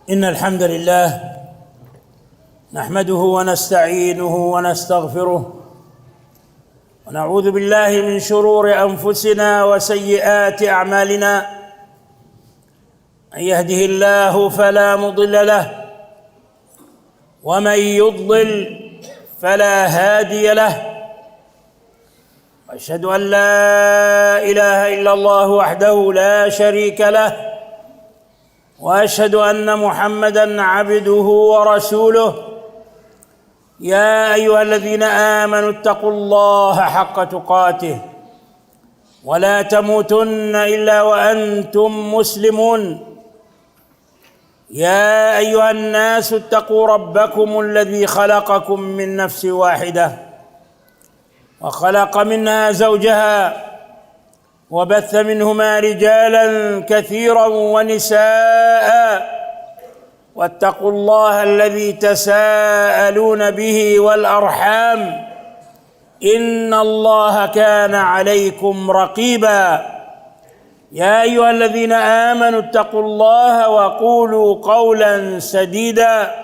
إن الحمد لله نحمده ونستعينه ونستغفره ونعوذ بالله من شرور أنفسنا وسيئات أعمالنا. من يهده الله فلا مضل له ومن يضلل فلا هادي له. وأشهد أن لا إله إلا الله وحده لا شريك له، وأشهد أن محمدًا عبده ورسوله. يا أيها الذين آمنوا اتقوا الله حق تقاته ولا تموتن إلا وأنتم مسلمون. يا أيها الناس اتقوا ربكم الذي خلقكم من نفس واحدة وخلق منها زوجها وبث منهما رجالا كثيرا ونساء، واتقوا الله الذي تساءلون به والأرحام إن الله كان عليكم رقيبا. يا أيها الذين آمنوا اتقوا الله وقولوا قولا سديدا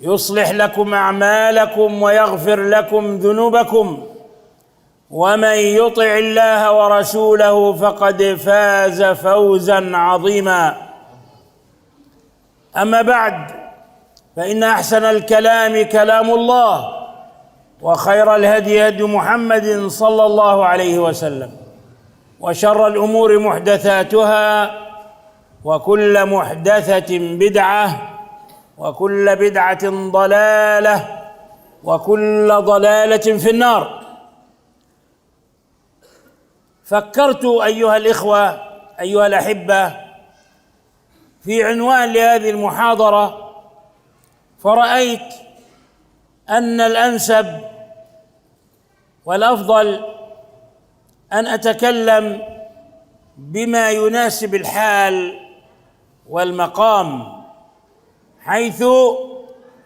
يصلح لكم أعمالكم ويغفر لكم ذنوبكم، ومن يطع الله ورسوله فقد فاز فوزا عظيما. أما بعد، فإن أحسن الكلام كلام الله، وخير الهدي هدي محمد صلى الله عليه وسلم، وشر الأمور محدثاتها، وكل محدثة بدعة، وكل بدعة ضلالة، وكل ضلالة في النار. فكرت أيها الإخوة أيها الأحبة في عنوان لهذه المحاضرة، فرأيت أن الأنسب والأفضل أن أتكلم بما يناسب الحال والمقام، حيث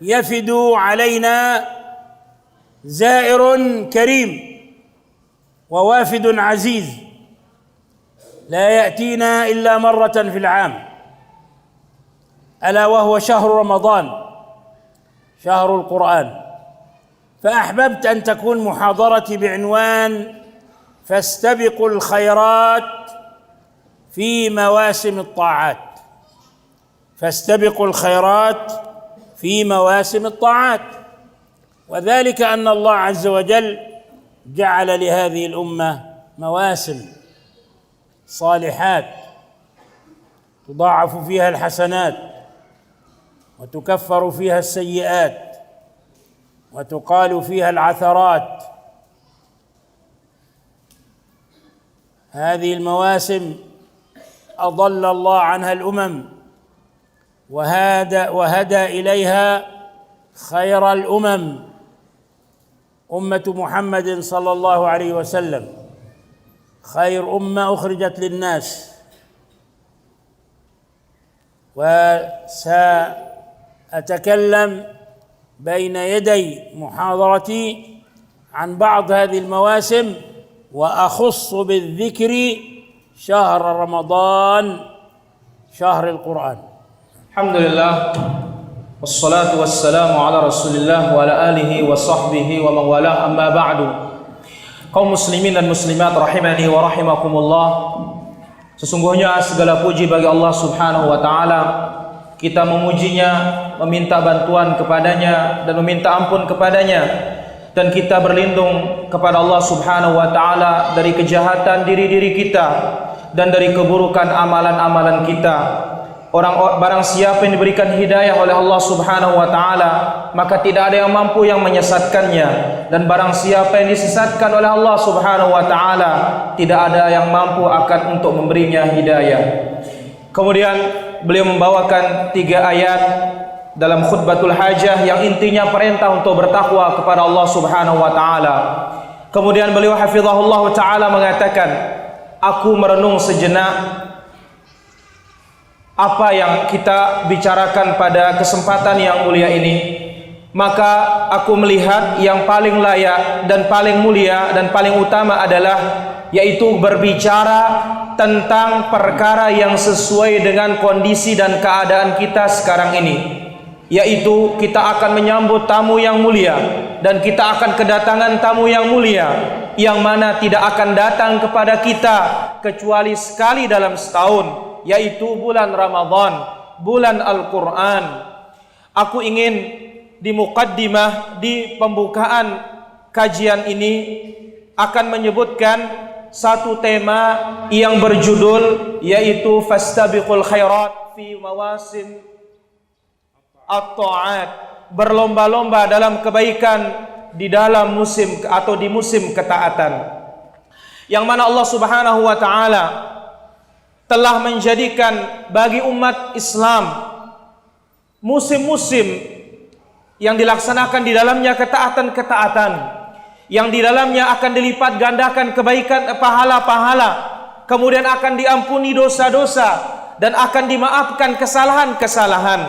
يفد علينا زائر كريم ووافد عزيز لا يأتينا إلا مرة في العام، ألا وهو شهر رمضان، شهر القرآن. فأحببت أن تكون محاضرتي بعنوان فاستبقوا الخيرات في مواسم الطاعات. فاستبقوا الخيرات في مواسم الطاعات، وذلك أن الله عز وجل جعل لهذه الأمة مواسم صالحات تضاعف فيها الحسنات وتكفر فيها السيئات وتقال فيها العثرات. هذه المواسم أضل الله عنها الأمم وهدى إليها خير الأمم، أمة محمد صلى الله عليه وسلم، خير أمة أخرجت للناس. وسأتكلم بين يدي محاضرتي عن بعض هذه المواسم، وأخص بالذكر شهر رمضان، شهر القرآن. الحمد لله والصلاة والسلام على رسول الله وعلى آله وصحبه ومن والاه. Amma ba'du. Kaum muslimin dan muslimat rahimani wa rahimakumullah. Sesungguhnya segala puji bagi Allah Subhanahu wa taala. Kita memujinya, meminta bantuan kepadanya dan meminta ampun kepadanya, dan kita berlindung kepada Allah Subhanahu wa taala dari kejahatan diri-diri kita dan dari keburukan amalan-amalan kita. Barang siapa yang diberikan hidayah oleh Allah Subhanahu wa taala, maka tidak ada yang mampu yang menyesatkannya, dan barang siapa yang disesatkan oleh Allah Subhanahu wa taala, tidak ada yang mampu akan untuk memberinya hidayah. Kemudian beliau membawakan 3 ayat dalam khutbatul hajah yang intinya perintah untuk bertakwa kepada Allah Subhanahu wa taala. Kemudian beliau hafizahullah taala mengatakan, aku merenung sejenak apa yang kita bicarakan pada kesempatan yang mulia ini, maka aku melihat yang paling layak dan paling mulia dan paling utama adalah yaitu berbicara tentang perkara yang sesuai dengan kondisi dan keadaan kita sekarang ini, yaitu kita akan menyambut tamu yang mulia dan kita akan kedatangan tamu yang mulia yang mana tidak akan datang kepada kita kecuali sekali dalam setahun, yaitu bulan Ramadan, bulan Al-Quran. Aku ingin di muqaddimah, di pembukaan kajian ini akan menyebutkan satu tema yang berjudul yaitu fastabiqul khairat fi mawasim at-ta'at, berlomba-lomba dalam kebaikan di dalam musim atau di musim ketaatan, yang mana Allah Subhanahu wa taala telah menjadikan bagi umat Islam musim-musim yang dilaksanakan di dalamnya ketaatan-ketaatan, yang di dalamnya akan dilipat gandakan kebaikan, pahala-pahala, kemudian akan diampuni dosa-dosa dan akan dimaafkan kesalahan-kesalahan.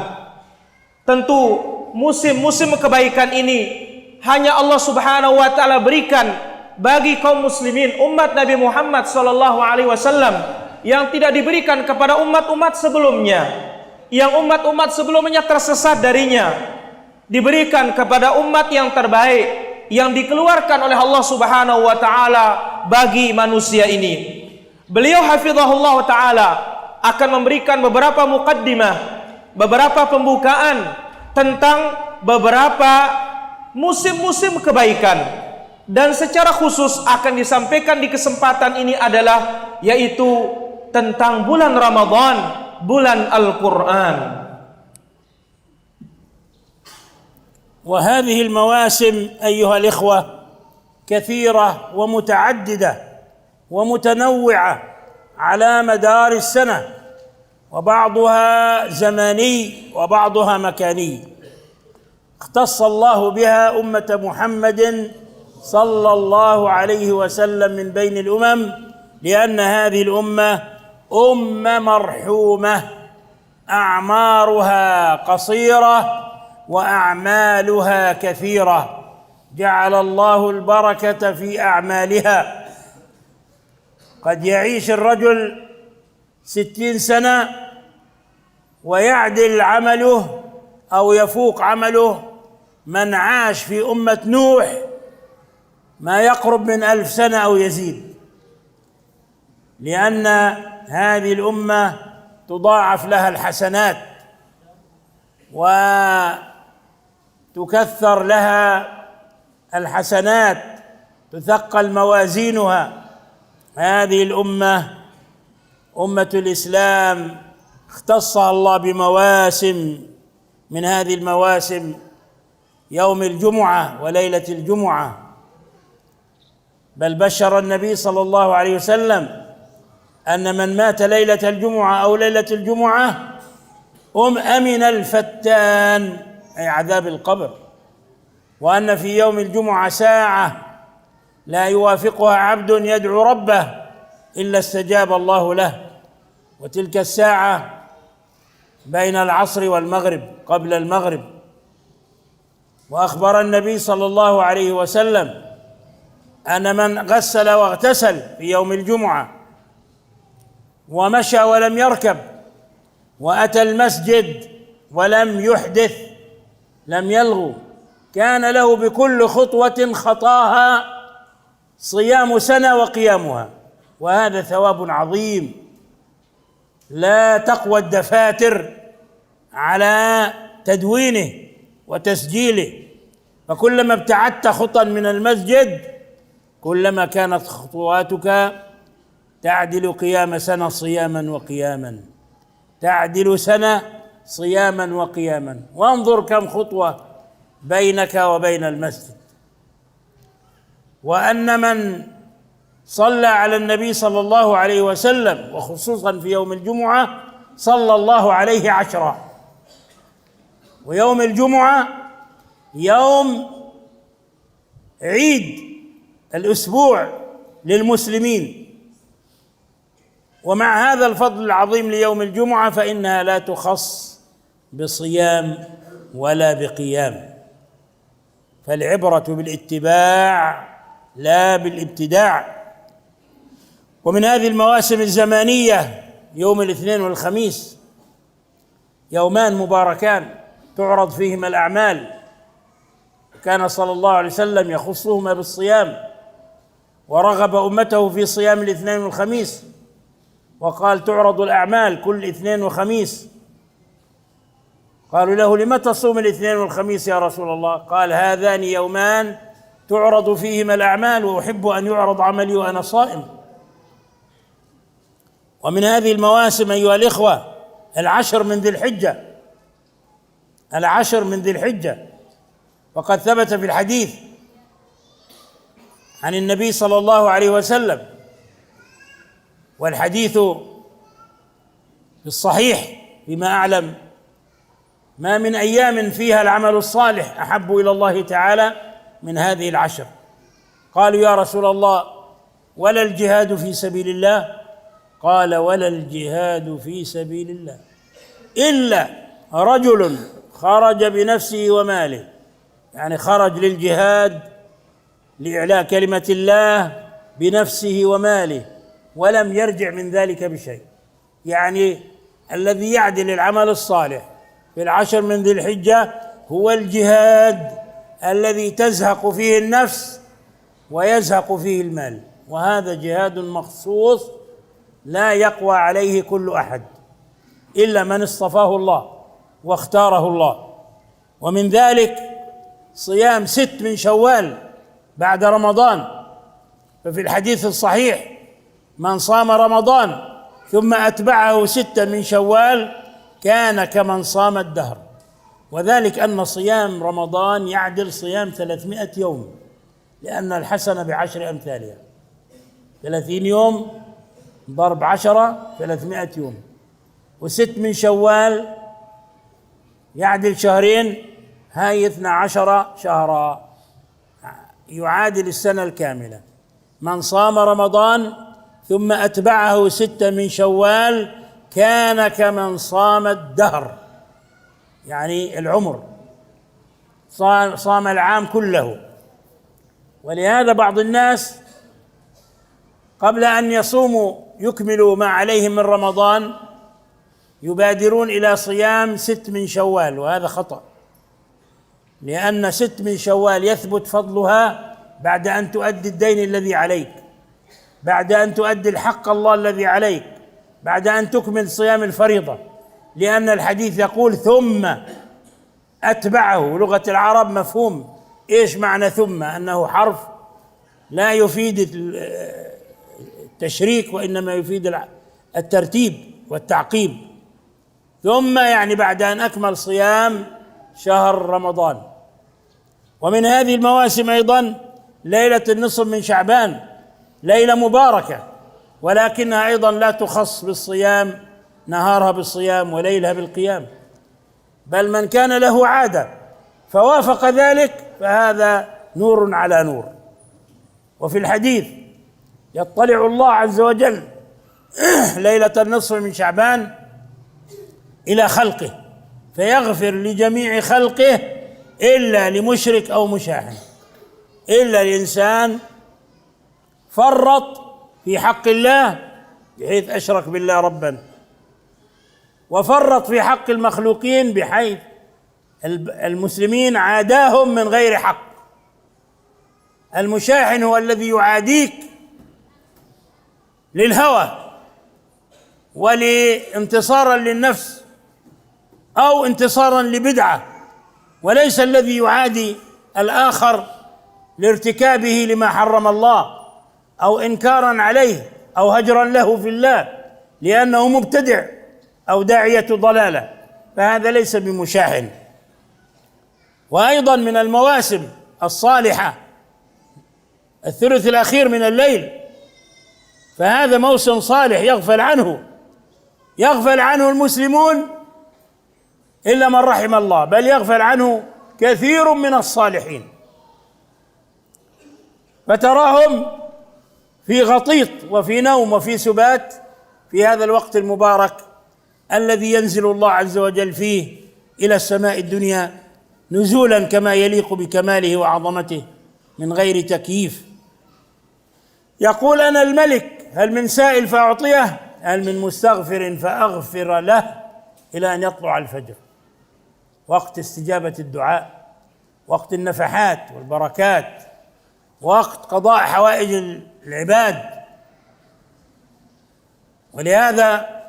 Tentu musim-musim kebaikan ini hanya Allah Subhanahu wa taala berikan bagi kaum muslimin umat Nabi Muhammad sallallahu alaihi wasallam, yang tidak diberikan kepada umat-umat sebelumnya, yang umat-umat sebelumnya tersesat darinya, diberikan kepada umat yang terbaik yang dikeluarkan oleh Allah Subhanahu wa taala bagi manusia ini. Beliau hafizahullah taala akan memberikan beberapa muqaddimah, beberapa pembukaan tentang beberapa musim-musim kebaikan, dan secara khusus akan disampaikan di kesempatan ini adalah yaitu tentang bulan Ramadan, bulan Al-Quran. وهذه المواسم أيها الإخوة كثيرة ومتعددة ومتنوعة على مدار السنة، وبعضها زماني وبعضها مكاني. اختص الله بها أمة محمد صلى الله عليه وسلم من بين الأمم، لأن هذه الأمة أمة مرحومة أعمارها قصيرة وأعمالها كثيرة، جعل الله البركة في أعمالها. قد يعيش الرجل 60 سنة ويعدل عمله أو يفوق عمله من عاش في أمة نوح ما يقرب من 1000 سنة أو يزيد، لأن هذه الأمة تضاعف لها الحسنات وتكثر لها الحسنات، تثقل موازينها. هذه الأمة أمة الإسلام اختصها الله بمواسم، من هذه المواسم يوم الجمعة وليلة الجمعة، بل بشر النبي صلى الله عليه وسلم أن من مات ليلة الجمعة أو ليلة الجمعة أمن الفتان، أي عذاب القبر، وأن في يوم الجمعة ساعة لا يوافقها عبد يدعو ربه إلا استجاب الله له، وتلك الساعة بين العصر والمغرب قبل المغرب. وأخبر النبي صلى الله عليه وسلم أن من غسل واغتسل في يوم الجمعة ومشى ولم يركب وأتى المسجد ولم يحدث لم يلغو كان له بكل خطوة خطاها صيام سنة وقيامها، وهذا ثواب عظيم لا تقوى الدفاتر على تدوينه وتسجيله، فكلما ابتعدت خطا من المسجد كلما كانت خطواتك تعدل قيام سنة صياما وقياما، تعدل سنة صياما وقياما. وانظر كم خطوة بينك وبين المسجد. وأن من صلى على النبي صلى الله عليه وسلم وخصوصا في يوم الجمعة صلى الله عليه 10. ويوم الجمعة يوم عيد الأسبوع للمسلمين، ومع هذا الفضل العظيم ليوم الجمعة فإنها لا تخص بصيام ولا بقيام، فالعبرة بالاتباع لا بالابتداع. ومن هذه المواسم الزمانية يوم الاثنين والخميس، يومان مباركان تعرض فيهما الأعمال، كان صلى الله عليه وسلم يخصهما بالصيام، ورغب أمته في صيام الاثنين والخميس، وقال تعرض الأعمال كل اثنين وخميس. قالوا له لم تصوم الاثنين والخميس يا رسول الله؟ قال هذان يومان تعرض فيهما الأعمال، وأحب أن يعرض عملي وأنا صائم. ومن هذه المواسم أيها الإخوة العشر من ذي الحجة، العشر من ذي الحجة، وقد ثبت في الحديث عن النبي صلى الله عليه وسلم، والحديث في الصحيح بما أعلم، ما من أيام فيها العمل الصالح أحب إلى الله تعالى من هذه العشر. قالوا يا رسول الله ولا الجهاد في سبيل الله؟ قال ولا الجهاد في سبيل الله إلا رجل خرج بنفسه وماله، يعني خرج للجهاد لإعلاء كلمة الله بنفسه وماله ولم يرجع من ذلك بشيء. يعني الذي يعدل العمل الصالح في العشر من ذي الحجة هو الجهاد الذي تزهق فيه النفس ويزهق فيه المال، وهذا جهاد مخصوص لا يقوى عليه كل أحد إلا من اصطفاه الله واختاره الله. ومن ذلك صيام 6 من شوال بعد رمضان، ففي الحديث الصحيح من صام رمضان ثم أتبعه 6 من شوال كان كمن صام الدهر، وذلك أن صيام رمضان يعدل صيام 300 يوم، لأن الحسنة ب10 أمثالها، 30 يوم ضرب 10 300 يوم، و6 من شوال يعدل شهرين، هاي 12 شهرا يعادل السنة الكاملة. من صام رمضان ثم أتبعه 6 من شوال كان كمن صام الدهر، يعني العمر، صام العام كله. ولهذا بعض الناس قبل أن يصوموا يكملوا ما عليهم من رمضان يبادرون إلى صيام 6 من شوال، وهذا خطأ، لأن 6 من شوال يثبت فضلها بعد أن تؤدي الدين الذي عليك، بعد أن تؤدي الحق الله الذي عليك، بعد أن تكمل صيام الفريضة، لأن الحديث يقول ثم أتبعه. لغة العرب مفهوم إيش معنى ثم؟ أنه حرف لا يفيد التشريك وإنما يفيد الترتيب والتعقيب. ثم يعني بعد أن أكمل صيام شهر رمضان. ومن هذه المواسم أيضا ليلة النصف من شعبان، ليلة مباركة، ولكنها أيضا لا تخص بالصيام، نهارها بالصيام وليلها بالقيام، بل من كان له عادة فوافق ذلك فهذا نور على نور. وفي الحديث يطلع الله عز وجل ليلة النصف من شعبان إلى خلقه فيغفر لجميع خلقه إلا لمشرك أو مشاحن، إلا الإنسان فرط في حق الله بحيث أشرك بالله ربا، وفرط في حق المخلوقين بحيث المسلمين عاداهم من غير حق. المشاحن هو الذي يعاديك للهوى ولانتصارا للنفس أو انتصارا لبدعة، وليس الذي يعادي الآخر لارتكابه لما حرم الله أو إنكارا عليه أو هجرا له في الله لأنه مبتدع أو داعية ضلالة، فهذا ليس بمشاحن. وأيضا من المواسم الصالحة الثلث الأخير من الليل، فهذا موسم صالح يغفل عنه المسلمون إلا من رحم الله، بل يغفل عنه كثير من الصالحين، فتراهم في غطيط وفي نوم وفي سبات في هذا الوقت المبارك الذي ينزل الله عز وجل فيه إلى السماء الدنيا نزولا كما يليق بكماله وعظمته من غير تكييف. يقول: أنا الملك، هل من سائل فأعطيه؟ هل من مستغفر فأغفر له؟ إلى أن يطلع الفجر، وقت استجابة الدعاء، وقت النفحات والبركات، وقت قضاء حوائج العباد. ولهذا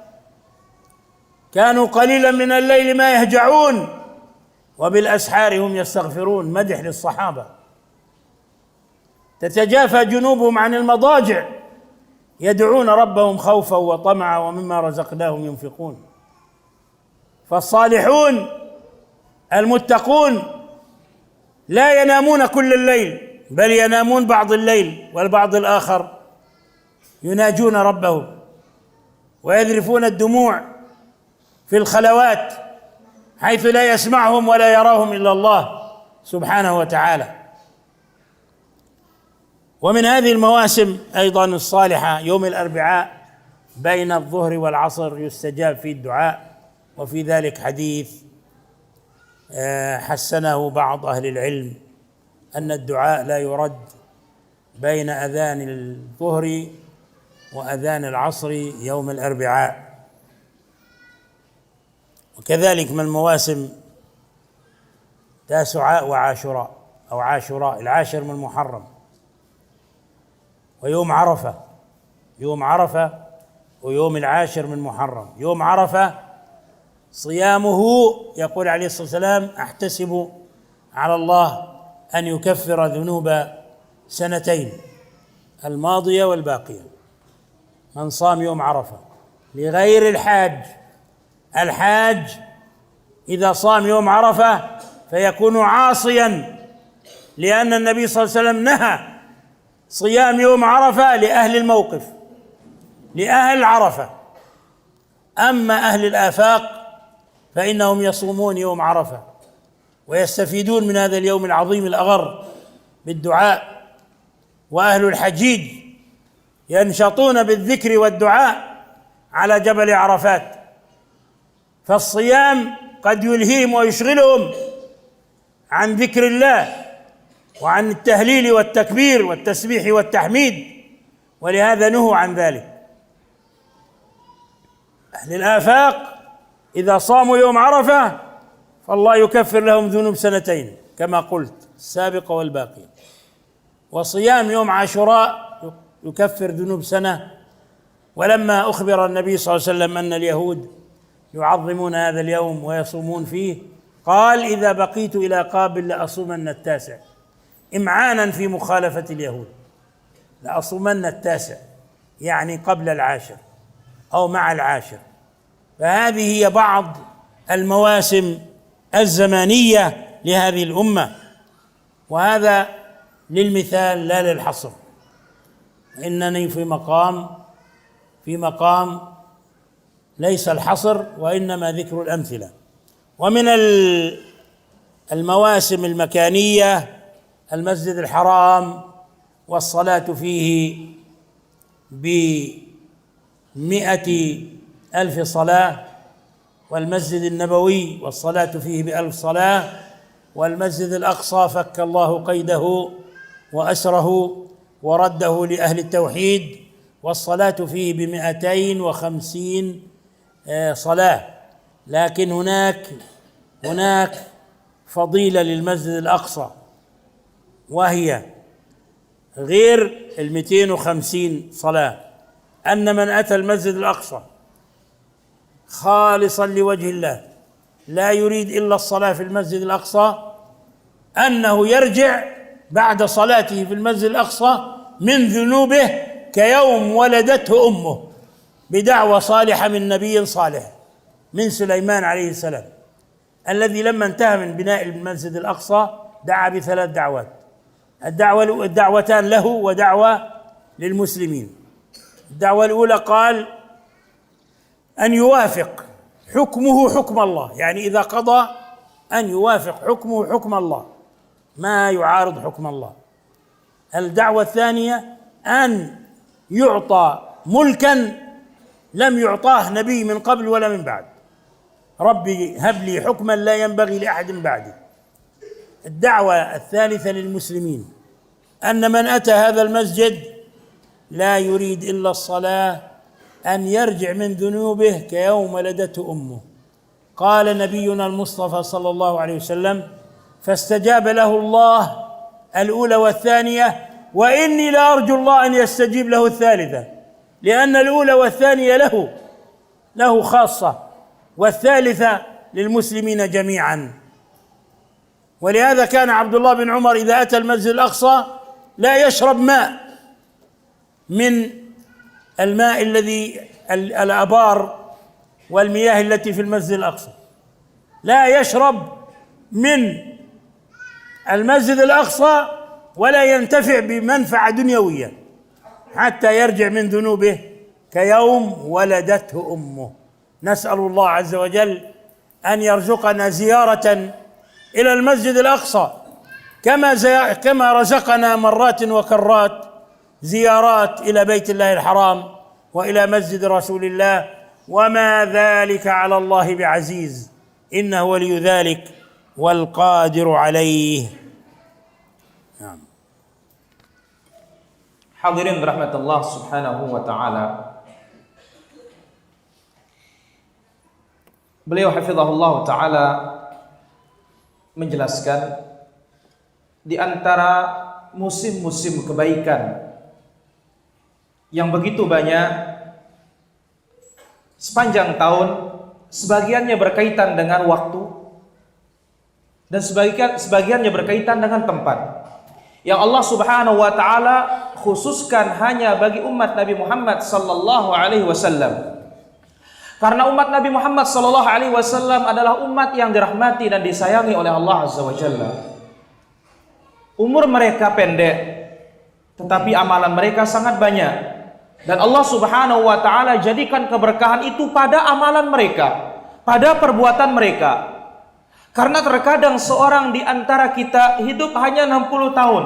كانوا قليلا من الليل ما يهجعون وبالأسحار هم يستغفرون، مدح للصحابة. تتجافى جنوبهم عن المضاجع يدعون ربهم خوفا وطمعا ومما رزقناهم ينفقون. فالصالحون المتقون لا ينامون كل الليل، بل ينامون بعض الليل، والبعض الآخر يناجون ربهم ويذرفون الدموع في الخلوات حيث لا يسمعهم ولا يراهم إلا الله سبحانه وتعالى. ومن هذه المواسم أيضا الصالحة يوم الأربعاء بين الظهر والعصر يستجاب فيه الدعاء، وفي ذلك حديث حسنه بعض أهل العلم أن الدعاء لا يرد بين أذان الظهر وأذان العصر يوم الأربعاء. وكذلك من المواسم تاسعاء وعاشوراء أو عاشوراء، العاشر من محرم، ويوم عرفة، يوم عرفة ويوم العاشر من محرم. يوم عرفة صيامه يقول عليه الصلاة والسلام: أحتسب على الله أن يكفر ذنوب سنتين الماضية والباقية. من صام يوم عرفة لغير الحاج، الحاج إذا صام يوم عرفة فيكون عاصيا، لأن النبي صلى الله عليه وسلم نهى صيام يوم عرفة لأهل الموقف، لأهل عرفة. أما أهل الآفاق فإنهم يصومون يوم عرفة ويستفيدون من هذا اليوم العظيم الأغر بالدعاء، وأهل الحجيج ينشطون بالذكر والدعاء على جبل عرفات. فالصيام قد يلهيهم ويشغلهم عن ذكر الله وعن التهليل والتكبير والتسبيح والتحميد، ولهذا نهوا عن ذلك. أهل الآفاق إذا صاموا يوم عرفة فالله يكفر لهم ذنوب سنتين كما قلت، السابقة والباقية. وصيام يوم عاشوراء يكفر ذنوب سنة. ولما أخبر النبي صلى الله عليه وسلم أن اليهود يعظمون هذا اليوم ويصومون فيه، قال: إذا بقيت إلى قابل لأصومن التاسع، إمعانا في مخالفة اليهود، لأصومن التاسع يعني قبل العاشر أو مع العاشر. فهذه هي بعض المواسم الزمانية لهذه الأمة، وهذا للمثال لا للحصر. إنني في مقام ليس الحصر وإنما ذكر الأمثلة. ومن المواسم المكانية المسجد الحرام والصلاة فيه ب100,000 صلاة، والمسجد النبوي والصلاة فيه ب1000 صلاة، والمسجد الأقصى فك الله قيده وأسره ورده لأهل التوحيد والصلاة فيه ب250 صلاة. لكن هناك فضيلة للمسجد الأقصى، وهي غير 250 صلاة، أن من أتى المسجد الأقصى خالصا لوجه الله لا يريد إلا الصلاة في المسجد الأقصى، أنه يرجع بعد صلاته في المسجد الأقصى من ذنوبه كيوم ولدته أمه، بدعوة صالحة من نبي صالح من سليمان عليه السلام، الذي لما انتهى من بناء المسجد الأقصى دعا ب3 دعوات. الدعوتان له ودعوة للمسلمين. الدعوة الأولى قال أن يوافق حكمه حكم الله، يعني إذا قضى أن يوافق حكمه حكم الله، ما يعارض حكم الله. الدعوة الثانية أن يعطى ملكا لم يعطاه نبي من قبل ولا من بعد. ربي هب لي حكما لا ينبغي لأحد بعدي. الدعوة الثالثة للمسلمين أن من أتى هذا المسجد لا يريد إلا الصلاة أن يرجع من ذنوبه كيوم ولدته أمه. قال نبينا المصطفى صلى الله عليه وسلم: فاستجاب له الله الأولى والثانية، وإني لأرجو الله أن يستجيب له الثالثة، لأن الأولى والثانية له خاصة، والثالثة للمسلمين جميعا. ولهذا كان عبد الله بن عمر إذا أتى المسجد الأقصى لا يشرب ماء من الماء الذي الآبار والمياه التي في المسجد الأقصى، لا يشرب من المسجد الأقصى ولا ينتفع بمنفعة دنيوية حتى يرجع من ذنوبه كيوم ولدته أمه. نسأل الله عز وجل أن يرزقنا زيارة إلى المسجد الأقصى كما رزقنا مرات وكرات زيارات إلى بيت الله الحرام وإلى مسجد رسول الله، وما ذلك على الله بعزيز، إنه ولي ذلك والقادر عليه. نعم. Hadirin rahmatullah subhanahu wa ta'ala, beliau hafizahullah ta'ala menjelaskan di antara musim-musim kebaikan yang begitu banyak sepanjang tahun, sebagiannya berkaitan dengan waktu dan sebagiannya berkaitan dengan tempat yang Allah Subhanahu wa taala khususkan hanya bagi umat Nabi Muhammad sallallahu alaihi wasallam. Karena umat Nabi Muhammad sallallahu alaihi wasallam adalah umat yang dirahmati dan disayangi oleh Allah Azza wa Jalla. Umur mereka pendek, tetapi amalan mereka sangat banyak. Dan Allah Subhanahu wa taala jadikan keberkahan itu pada amalan mereka, pada perbuatan mereka. Karena terkadang seorang di antara kita hidup hanya 60 tahun,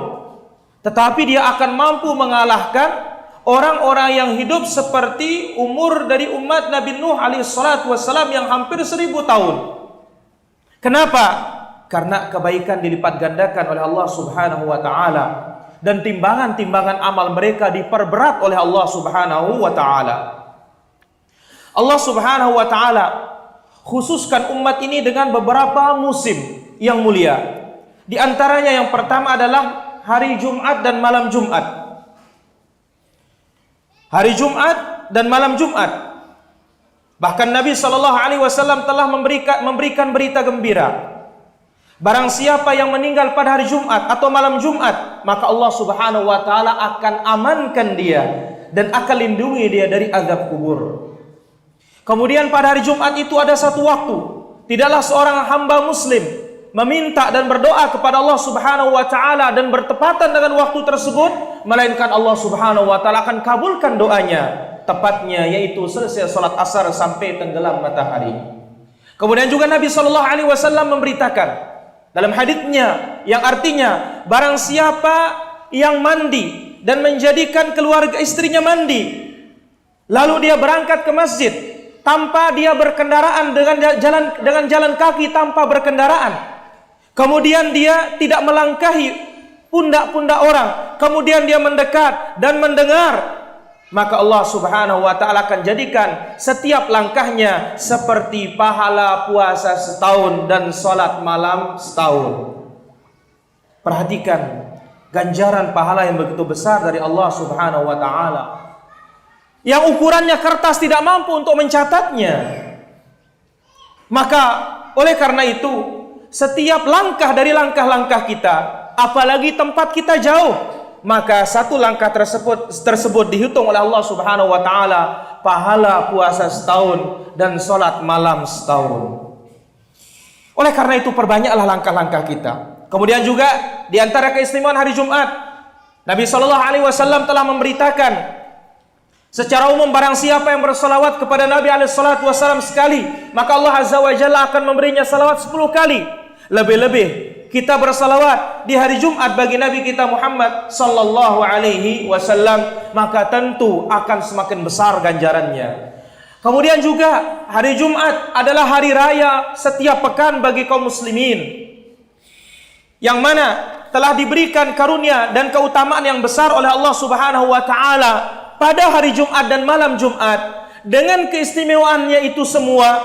tetapi dia akan mampu mengalahkan orang-orang yang hidup seperti umur dari umat Nabi Nuh alaihissalatu wassalam yang hampir 1000 tahun. Kenapa? Karena kebaikan dilipat gandakan oleh Allah Subhanahu wa taala dan timbangan-timbangan amal mereka diperberat oleh Allah Subhanahu wa taala. Allah Subhanahu wa taala khususkan umat ini dengan beberapa musim yang mulia. Di antaranya yang pertama adalah hari Jumat dan malam Jumat. Hari Jumat dan malam Jumat. Bahkan Nabi SAW telah memberikan berita gembira. Barang siapa yang meninggal pada hari Jumat atau malam Jumat, maka Allah Subhanahu wa taala akan amankan dia dan akan lindungi dia dari azab kubur. Kemudian pada hari Jumat itu ada satu waktu, tidaklah seorang hamba muslim meminta dan berdoa kepada Allah Subhanahu wa taala dan bertepatan dengan waktu tersebut, melainkan Allah Subhanahu wa taala akan kabulkan doanya. Tepatnya yaitu selesai salat asar sampai tenggelam matahari. Kemudian juga Nabi sallallahu alaihi wasallam memberitakan dalam haditsnya yang artinya barang siapa yang mandi dan menjadikan keluarga istrinya mandi, lalu dia berangkat ke masjid tanpa dia berkendaraan dengan jalan kaki tanpa berkendaraan, kemudian dia tidak melangkahi pundak-pundak orang, kemudian dia mendekat dan mendengar, maka Allah Subhanahu wa taala akan jadikan setiap langkahnya seperti pahala puasa setahun dan salat malam setahun. Perhatikan ganjaran pahala yang begitu besar dari Allah Subhanahu wa taala, yang ukurannya kertas tidak mampu untuk mencatatnya. Maka oleh karena itu, setiap langkah dari langkah-langkah kita, apalagi tempat kita jauh, maka satu langkah tersebut dihitung oleh Allah Subhanahu wa taala pahala puasa setahun dan salat malam setahun. Oleh karena itu perbanyaklah langkah-langkah kita. Kemudian juga di antara keistimewaan hari Jumat, Nabi sallallahu alaihi wasallam telah memberitakan secara umum barang siapa yang bersalawat kepada Nabi alaihi salatu wasallam sekali, maka Allah Azza wa Jalla akan memberinya salawat 10 kali. Lebih-lebih kita bersalawat di hari Jumat bagi Nabi kita Muhammad sallallahu alaihi wasallam, maka tentu akan semakin besar ganjarannya. Kemudian juga hari Jumat adalah hari raya setiap pekan bagi kaum muslimin. yang mana telah diberikan karunia dan keutamaan yang besar oleh Allah Subhanahu wa taala pada hari Jumat dan malam Jumat. Dengan keistimewaannya itu semua,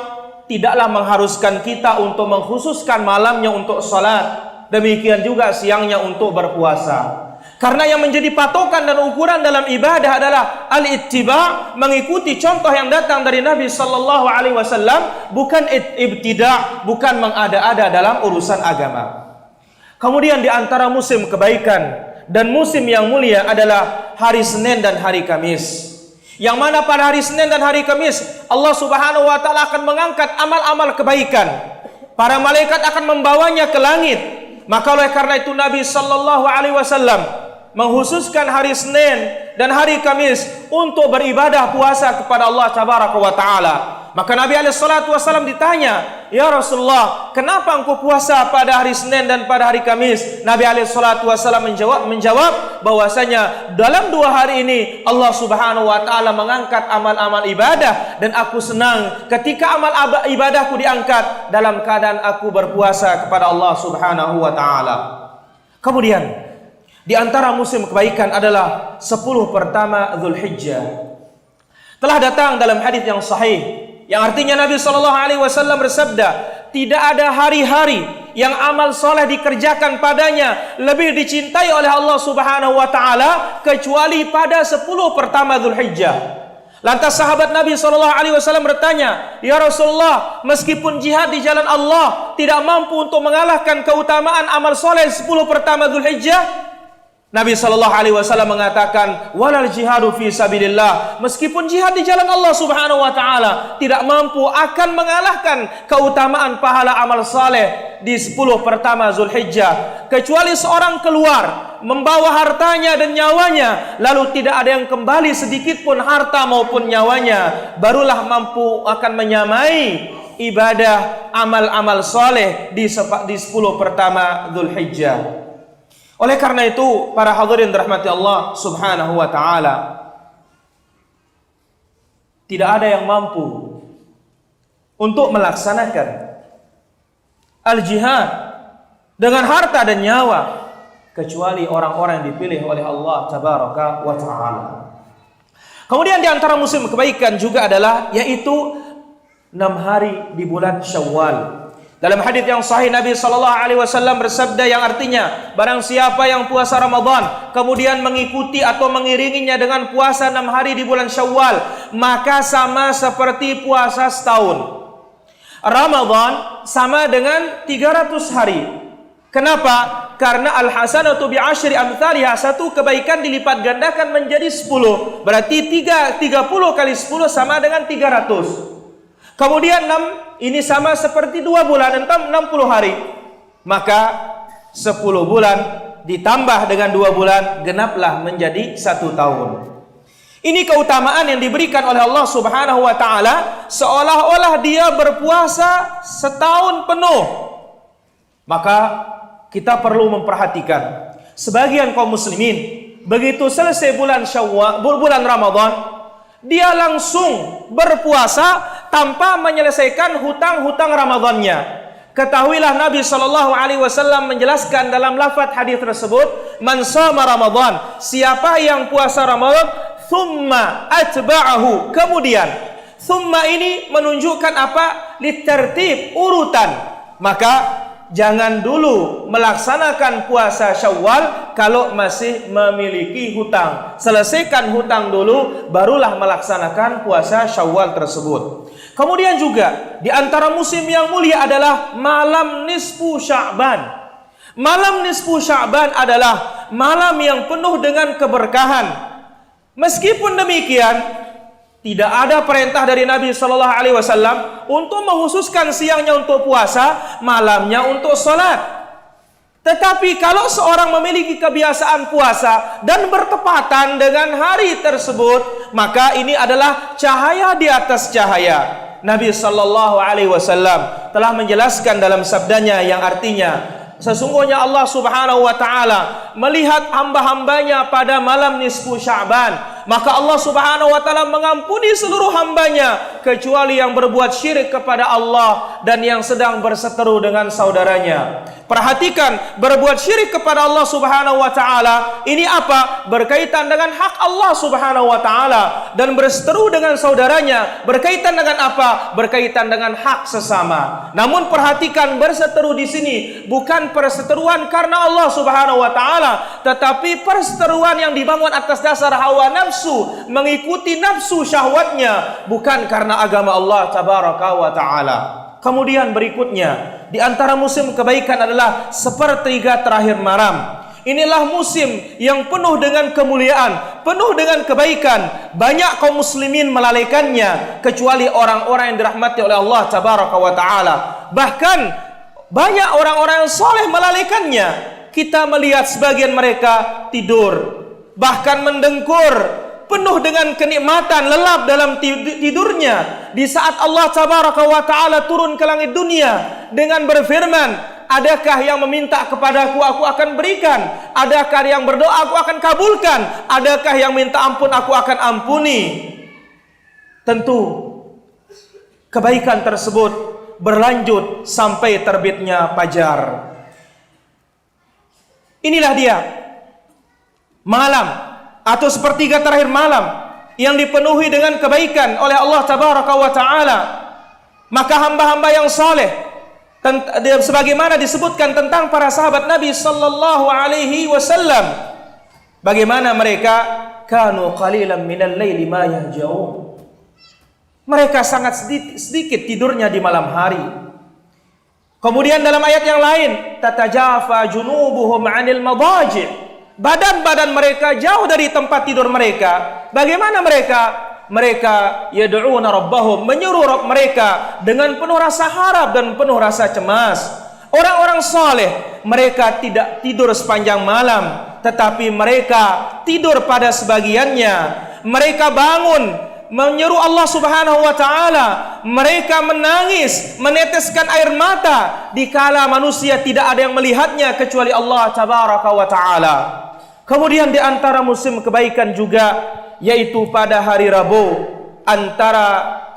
tidaklah mengharuskan kita untuk mengkhususkan malamnya untuk salat, demikian juga siangnya untuk berpuasa. Karena yang menjadi patokan dan ukuran dalam ibadah adalah al-ittiba, mengikuti contoh yang datang dari Nabi sallallahu alaihi wasallam, bukan ibtida', bukan mengada-ada dalam urusan agama. Kemudian di antara musim kebaikan dan musim yang mulia adalah hari Senin dan hari Kamis. Yang mana pada hari Senin dan hari Kamis Allah Subhanahu wa taala akan mengangkat amal-amal kebaikan. Para malaikat akan membawanya ke langit. Maka oleh karena itu Nabi sallallahu alaihi wasallam menghususkan hari Senin dan hari Kamis untuk beribadah puasa kepada Allah Tabaraka wa taala. Maka Nabi alaihi salatu wasallam ditanya, "Ya Rasulullah, kenapa engkau puasa pada hari Senin dan pada hari Kamis?" Nabi alaihi salatu wasallam menjawab bahwasanya dalam 2 hari ini Allah Subhanahu wa taala mengangkat amal-amal ibadah, dan aku senang ketika amal ibadahku diangkat dalam keadaan aku berpuasa kepada Allah Subhanahu wa taala. Kemudian di antara musim kebaikan adalah 10 pertama Dzulhijjah. Telah datang dalam hadis yang sahih yang artinya Nabi sallallahu alaihi wasallam bersabda, tidak ada hari-hari yang amal soleh dikerjakan padanya lebih dicintai oleh Allah Subhanahu wa taala kecuali pada 10 pertama Dzulhijjah. Lantas sahabat Nabi sallallahu alaihi wasallam bertanya, "Ya Rasulullah, meskipun jihad di jalan Allah tidak mampu untuk mengalahkan keutamaan amal soleh 10 pertama Dzulhijjah?" Nabi sallallahu alaihi wasallam mengatakan, "Walal jihadu fi sabilillah." Meskipun jihad di jalan Allah Subhanahu wa taala tidak mampu akan mengalahkan keutamaan pahala amal saleh di 10 pertama Zulhijjah, kecuali seorang keluar membawa hartanya dan nyawanya lalu tidak ada yang kembali sedikit pun harta maupun nyawanya, barulah mampu akan menyamai ibadah amal-amal saleh di 10 pertama Zulhijjah. Oleh karena itu, para hadirin dirahmati Allah Subhanahu wa taala, tidak ada yang mampu untuk melaksanakan al-jihad dengan harta dan nyawa kecuali orang-orang yang dipilih oleh Allah Tabaraka wa taala. Kemudian di antara musim kebaikan juga adalah yaitu 6 hari di bulan Syawal. Dalam hadis yang sahih Nabi sallallahu alaihi wasallam bersabda yang artinya, barang siapa yang puasa Ramadan kemudian mengikuti atau mengiringinya dengan puasa 6 hari di bulan Syawal, maka sama seperti puasa setahun. Ramadan sama dengan 300 hari. Kenapa? Karena al-hasanatu bi'asyri amthaliha, satu kebaikan dilipat gandakan menjadi 10. Berarti 30 kali 10 sama dengan 300. Kemudian 6 ini sama seperti 2 bulan, 60 hari. Maka 10 bulan ditambah dengan 2 bulan, genaplah menjadi 1 tahun. Ini keutamaan yang diberikan oleh Allah Subhanahu wa taala, seolah-olah dia berpuasa setahun penuh. Maka kita perlu memperhatikan sebagian kaum muslimin begitu selesai bulan Syawal, bulan Ramadan, dia langsung berpuasa tanpa menyelesaikan hutang-hutang Ramadannya. Ketahuilah Nabi sallallahu alaihi wasallam menjelaskan dalam lafaz hadis tersebut, "Man shama Ramadan," siapa yang puasa Ramadan, "tsumma atba'ahu," kemudian tsumma ini menunjukkan apa? Litartib, urutan. Maka jangan dulu melaksanakan puasa Syawal kalau masih memiliki hutang. Selesaikan hutang dulu, barulah melaksanakan puasa Syawal tersebut. Kemudian juga di antara musim yang mulia adalah malam nisfu Sya'ban. Malam nisfu Sya'ban adalah malam yang penuh dengan keberkahan. Meskipun demikian, tidak ada perintah dari Nabi sallallahu alaihi wasallam untuk menghususkan siangnya untuk puasa, malamnya untuk salat. Tetapi kalau seorang memiliki kebiasaan puasa dan bertepatan dengan hari tersebut, maka ini adalah cahaya di atas cahaya. Nabi sallallahu alaihi wasallam telah menjelaskan dalam sabdanya yang artinya, sesungguhnya Allah Subhanahu wa taala melihat hamba-hambanya pada malam nisfu Sya'ban, maka Allah Subhanahu wa taala mengampuni seluruh hambanya kecuali yang berbuat syirik kepada Allah dan yang sedang berseteru dengan saudaranya. Perhatikan, berbuat syirik kepada Allah Subhanahu wa taala ini apa? Berkaitan dengan hak Allah Subhanahu wa taala, dan berseteru dengan saudaranya berkaitan dengan apa? Berkaitan dengan hak sesama. Namun perhatikan, berseteru di sini bukan perseteruan karena Allah Subhanahu wa taala, tetapi perseteruan yang dibangun atas dasar hawa nafsu, mengikuti nafsu syahwatnya, bukan karena agama Allah tabaraka wa taala. Kemudian berikutnya, di antara musim kebaikan adalah sepertiga terakhir malam. Inilah musim yang penuh dengan kemuliaan, penuh dengan kebaikan. Banyak kaum muslimin melalaikannya, kecuali orang-orang yang dirahmati oleh Allah tabaraka wa taala. Bahkan banyak orang-orang yang soleh melalaikannya. Kita melihat sebagian mereka tidur, bahkan mendengkur, penuh dengan kenikmatan, lelap dalam tidurnya. Di saat Allah tabaraka wa ta'ala turun ke langit dunia dengan berfirman, adakah yang meminta kepadaku, aku akan berikan. Adakah yang berdoa, aku akan kabulkan. Adakah yang minta ampun, aku akan ampuni. Tentu kebaikan tersebut berlanjut sampai terbitnya fajar. Inilah dia malam atau sepertiga terakhir malam yang dipenuhi dengan kebaikan oleh Allah tabaraka wa taala. Maka hamba-hamba yang saleh, sebagaimana disebutkan tentang para sahabat Nabi sallallahu alaihi wasallam, bagaimana mereka kanu qalilan minal laili ma yahjaun. Mereka sangat sedikit tidurnya di malam hari. Kemudian dalam ayat yang lain, tatajafa junubuhum 'anil madaji'. Badan-badan mereka jauh dari tempat tidur mereka. Bagaimana mereka? Mereka yad'una rabbahum, menyuruh Rabb mereka dengan penuh rasa harap dan penuh rasa cemas. Orang-orang saleh, mereka tidak tidur sepanjang malam, tetapi mereka tidur pada sebagiannya. Mereka bangun menyeru Allah Subhanahu wa taala. Mereka menangis, meneteskan air mata dikala manusia tidak ada yang melihatnya kecuali Allah tabaraka wa taala. Kemudian di antara musim kebaikan juga, yaitu pada hari Rabu antara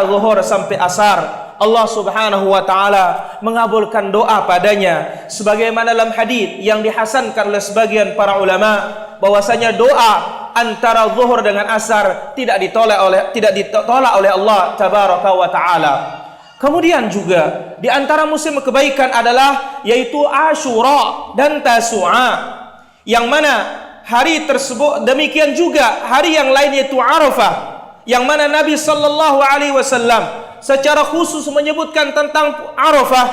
zuhur sampai asar, Allah Subhanahu wa taala mengabulkan doa padanya, sebagaimana dalam hadis yang dihasankan oleh sebagian para ulama bahwasanya doa antara zuhur dengan asar tidak ditolak oleh Allah tabaraka wa taala. Kemudian juga di antara musim kebaikan adalah yaitu Asyura dan Tasu'a, yang mana hari tersebut, demikian juga hari yang lain yaitu Arafah, yang mana Nabi sallallahu alaihi wasallam secara khusus menyebutkan tentang Arafah,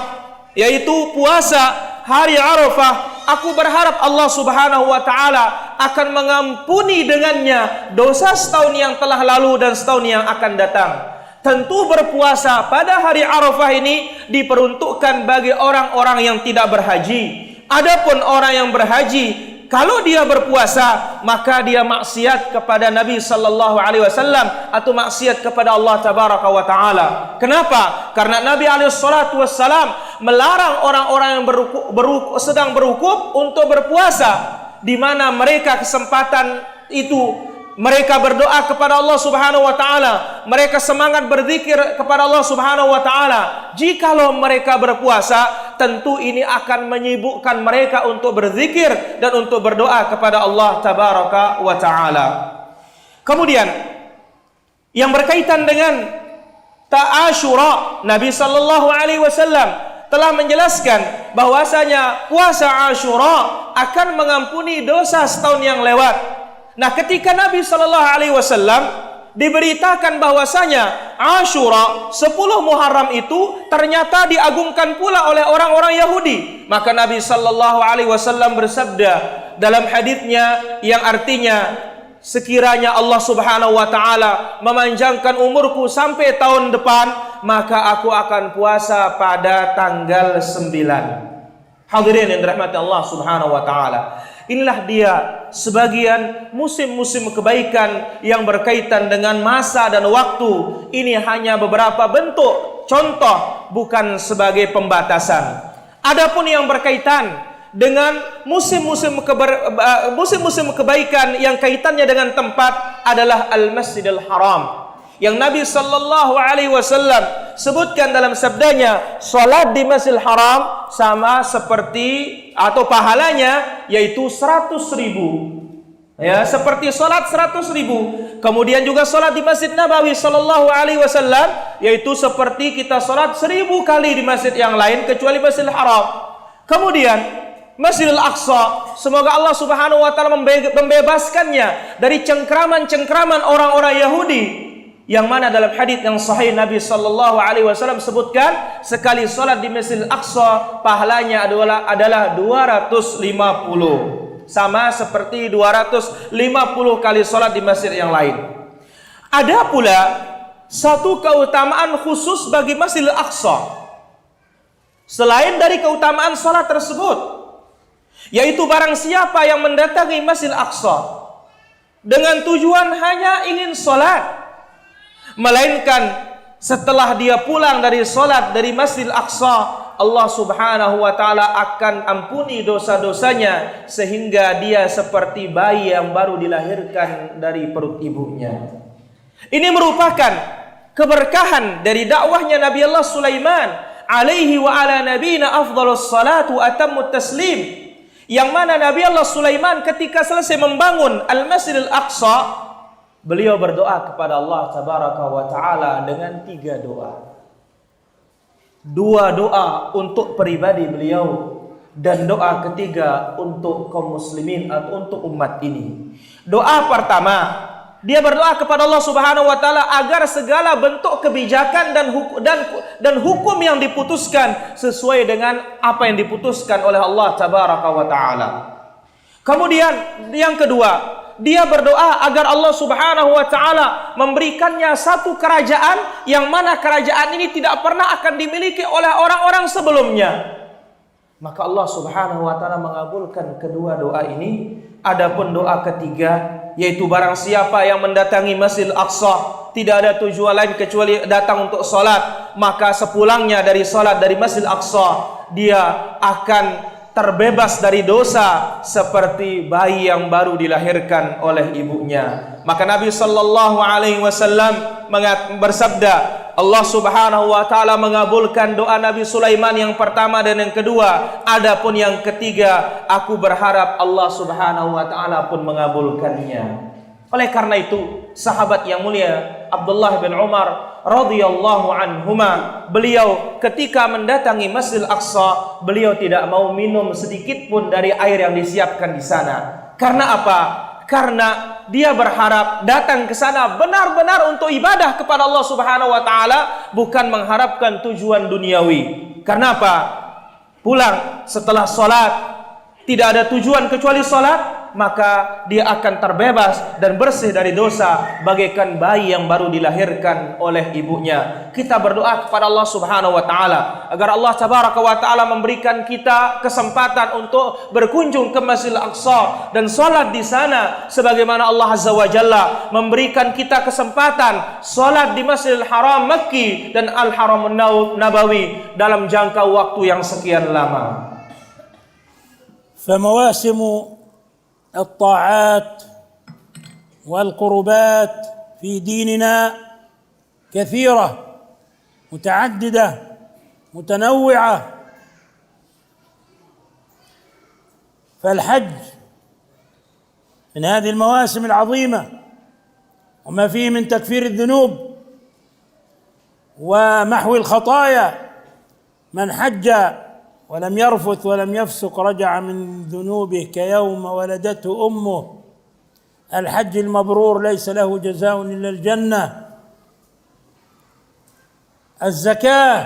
yaitu puasa hari Arafah. Aku berharap Allah Subhanahu wa taala akan mengampuni dengannya dosa setahun yang telah lalu dan setahun yang akan datang. Tentu berpuasa pada hari Arafah ini diperuntukkan bagi orang-orang yang tidak berhaji. Adapun orang yang berhaji, kalau dia berpuasa maka dia maksiat kepada Nabi sallallahu alaihi wasallam atau maksiat kepada Allah tabaraka wa taala. Kenapa? Karena Nabi alaihi salatu wasallam melarang orang-orang yang sedang berwukuf untuk berpuasa, di mana mereka kesempatan itu mereka berdoa kepada Allah Subhanahu wa taala, mereka semangat berzikir kepada Allah Subhanahu wa taala. Jikalau mereka berpuasa, tentu ini akan menyibukkan mereka untuk berzikir dan untuk berdoa kepada Allah tabaraka wa taala. Kemudian yang berkaitan dengan Asyura, Nabi sallallahu alaihi wasallam telah menjelaskan bahwasanya puasa Asyura akan mengampuni dosa setahun yang lewat. Nah, ketika Nabi sallallahu alaihi wasallam diberitakan bahwasanya Asyura 10 Muharram itu ternyata diagungkan pula oleh orang-orang Yahudi, maka Nabi sallallahu alaihi wasallam bersabda dalam hadisnya yang artinya, sekiranya Allah Subhanahu wa taala memanjangkan umurku sampai tahun depan, maka aku akan puasa pada tanggal 9. Hadirin yang dirahmati Allah Subhanahu wa taala. Inilah dia sebagian musim-musim kebaikan yang berkaitan dengan masa dan waktu. Ini hanya beberapa bentuk contoh, bukan sebagai pembatasan. Adapun yang berkaitan dengan musim-musim kebaikan yang kaitannya dengan tempat adalah Al-Masjidil Haram. yang Nabi sallallahu alaihi wasallam sebutkan dalam sabdanya, salat di Masjidil Haram sama seperti atau pahalanya yaitu 100.000. Ya, seperti salat 100.000. Kemudian juga salat di Masjid Nabawi sallallahu alaihi wasallam yaitu seperti kita salat 1.000 kali di masjid yang lain kecuali Masjidil Haram. Kemudian Masjidil Aqsa, semoga Allah Subhanahu wa taala membebaskannya dari cengkraman-cengkraman orang-orang Yahudi, yang mana dalam hadis yang sahih Nabi sallallahu alaihi wasallam sebutkan sekali salat di Masjidil Aqsa pahalanya adalah 250. Sama seperti 250 kali salat di masjid yang lain. Ada pula satu keutamaan khusus bagi Masjidil Aqsa selain dari keutamaan salat tersebut, yaitu barang siapa yang mendatangi Masjidil Aqsa dengan tujuan hanya ingin salat, melainkan setelah dia pulang dari salat dari Masjidil Aqsa, Allah Subhanahu wa taala akan ampuni dosa-dosanya sehingga dia seperti bayi yang baru dilahirkan dari perut ibunya. Ini merupakan keberkahan dari dakwahnya Nabi Allah Sulaiman alaihi wa ala nabiyina afdhalus salatu atammut taslim, yang mana Nabi Allah Sulaiman ketika selesai membangun Al-Masjidil Aqsa, beliau berdoa kepada Allah tabaraka wa taala dengan 3 doa. 2 doa untuk pribadi beliau dan doa ketiga untuk kaum muslimin atau untuk umat ini. Doa pertama, dia berdoa kepada Allah Subhanahu wa taala agar segala bentuk kebijakan dan hukum yang diputuskan sesuai dengan apa yang diputuskan oleh Allah tabaraka wa taala. Kemudian yang kedua, dia berdoa agar Allah Subhanahu wa taala memberikannya satu kerajaan yang mana kerajaan ini tidak pernah akan dimiliki oleh orang-orang sebelumnya. Maka Allah Subhanahu wa taala mengabulkan kedua doa ini. Adapun doa ketiga, yaitu barang siapa yang mendatangi Masjidil Aqsa tidak ada tujuan lain kecuali datang untuk salat, maka sepulangnya dari salat dari Masjidil Aqsa dia akan terbebas dari dosa seperti bayi yang baru dilahirkan oleh ibunya. Maka Nabi sallallahu alaihi wasallam bersabda, Allah Subhanahu wa taala mengabulkan doa Nabi Sulaiman yang pertama dan yang kedua. Adapun yang ketiga, aku berharap Allah Subhanahu wa taala pun mengabulkannya. Oleh karena itu, sahabat yang mulia Abdullah bin Umar radhiyallahu anhuma, beliau ketika mendatangi Masjidil Aqsa, beliau tidak mau minum sedikit pun dari air yang disiapkan di sana. Karena apa? Karena dia berharap datang ke sana benar-benar untuk ibadah kepada Allah Subhanahu wa taala, bukan mengharapkan tujuan duniawi. Karena apa? Pulang setelah salat tidak ada tujuan kecuali salat, maka dia akan terbebas dan bersih dari dosa bagaikan bayi yang baru dilahirkan oleh ibunya. Kita berdoa kepada Allah Subhanahu wa taala agar Allah tabaraka wa taala memberikan kita kesempatan untuk berkunjung ke Masjidil Aqsa dan salat di sana, sebagaimana Allah Azza wa Jalla memberikan kita kesempatan salat di Masjidil Haram Makki dan Al-Haram Nabawi dalam jangka waktu yang sekian lama. فمواسم الطاعات والقربات في ديننا كثيرة متعددة متنوعة، فالحج من هذه المواسم العظيمة وما فيه من تكفير الذنوب ومحو الخطايا. من حج ولم يرفث ولم يفسق رجع من ذنوبه كيوم ولدته أمه. الحج المبرور ليس له جزاء إلا الجنة. الزكاة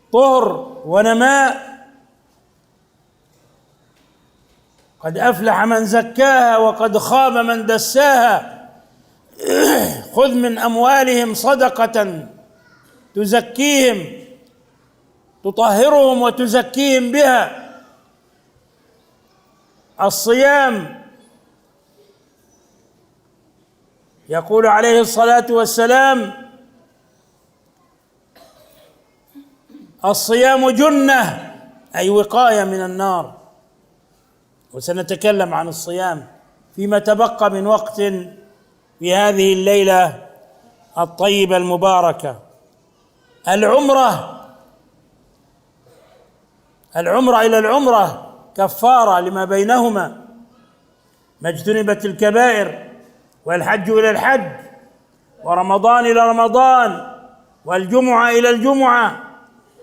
طهر ونماء، قد أفلح من زكاها وقد خاب من دساها. خذ من أموالهم صدقة تزكيهم تطهرهم وتزكيهم بها. الصيام يقول عليه الصلاة والسلام: الصيام جنة، أي وقاية من النار. وسنتكلم عن الصيام فيما تبقى من وقت في هذه الليلة الطيبة المباركة. العمرة إلى العمرة كفارة لما بينهما، ما اجتنبت الكبائر، والحج إلى الحج، ورمضان إلى رمضان، والجمعة إلى الجمعة،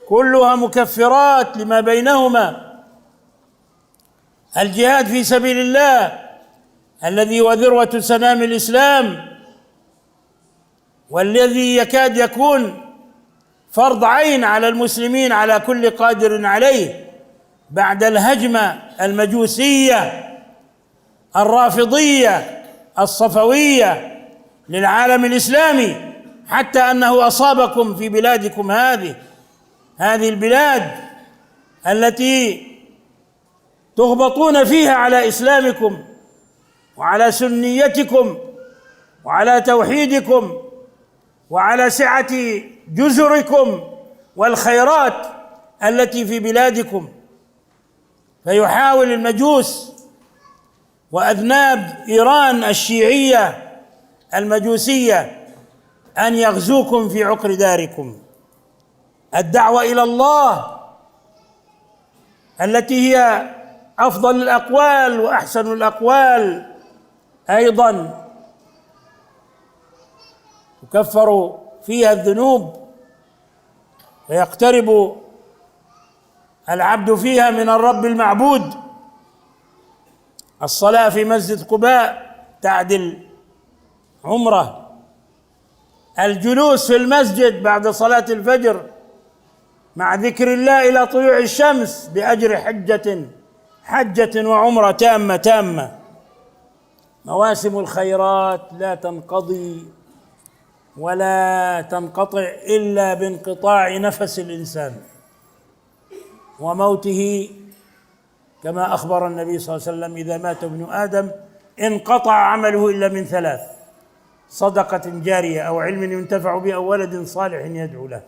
كلها مكفرات لما بينهما. الجهاد في سبيل الله الذي هو ذروة سنام الإسلام، والذي يكاد يكون فرض عين على المسلمين على كل قادر عليه بعد الهجمة المجوسية الرافضية الصفوية للعالم الإسلامي، حتى أنه أصابكم في بلادكم هذه البلاد التي تهبطون فيها على إسلامكم وعلى سنيتكم وعلى توحيدكم وعلى سعة جزركم والخيرات التي في بلادكم. فيحاول المجوس وأذناب إيران الشيعية المجوسية أن يغزوكم في عقر داركم. الدعوة إلى الله التي هي أفضل الأقوال وأحسن الأقوال أيضا تكفر فيها الذنوب ويقترب العبد فيها من الرب المعبود. الصلاة في مسجد قباء تعدل عمرة. الجلوس في المسجد بعد صلاة الفجر مع ذكر الله إلى طلوع الشمس بأجر حجة وعمرة تامة. مواسم الخيرات لا تنقضي ولا تنقطع إلا بانقطاع نفس الإنسان وموته، كما أخبر النبي صلى الله عليه وسلم: إذا مات ابن آدم انقطع عمله إلا من ثلاث: صدقة جارية أو علم ينتفع به أو ولد صالح يدعو له.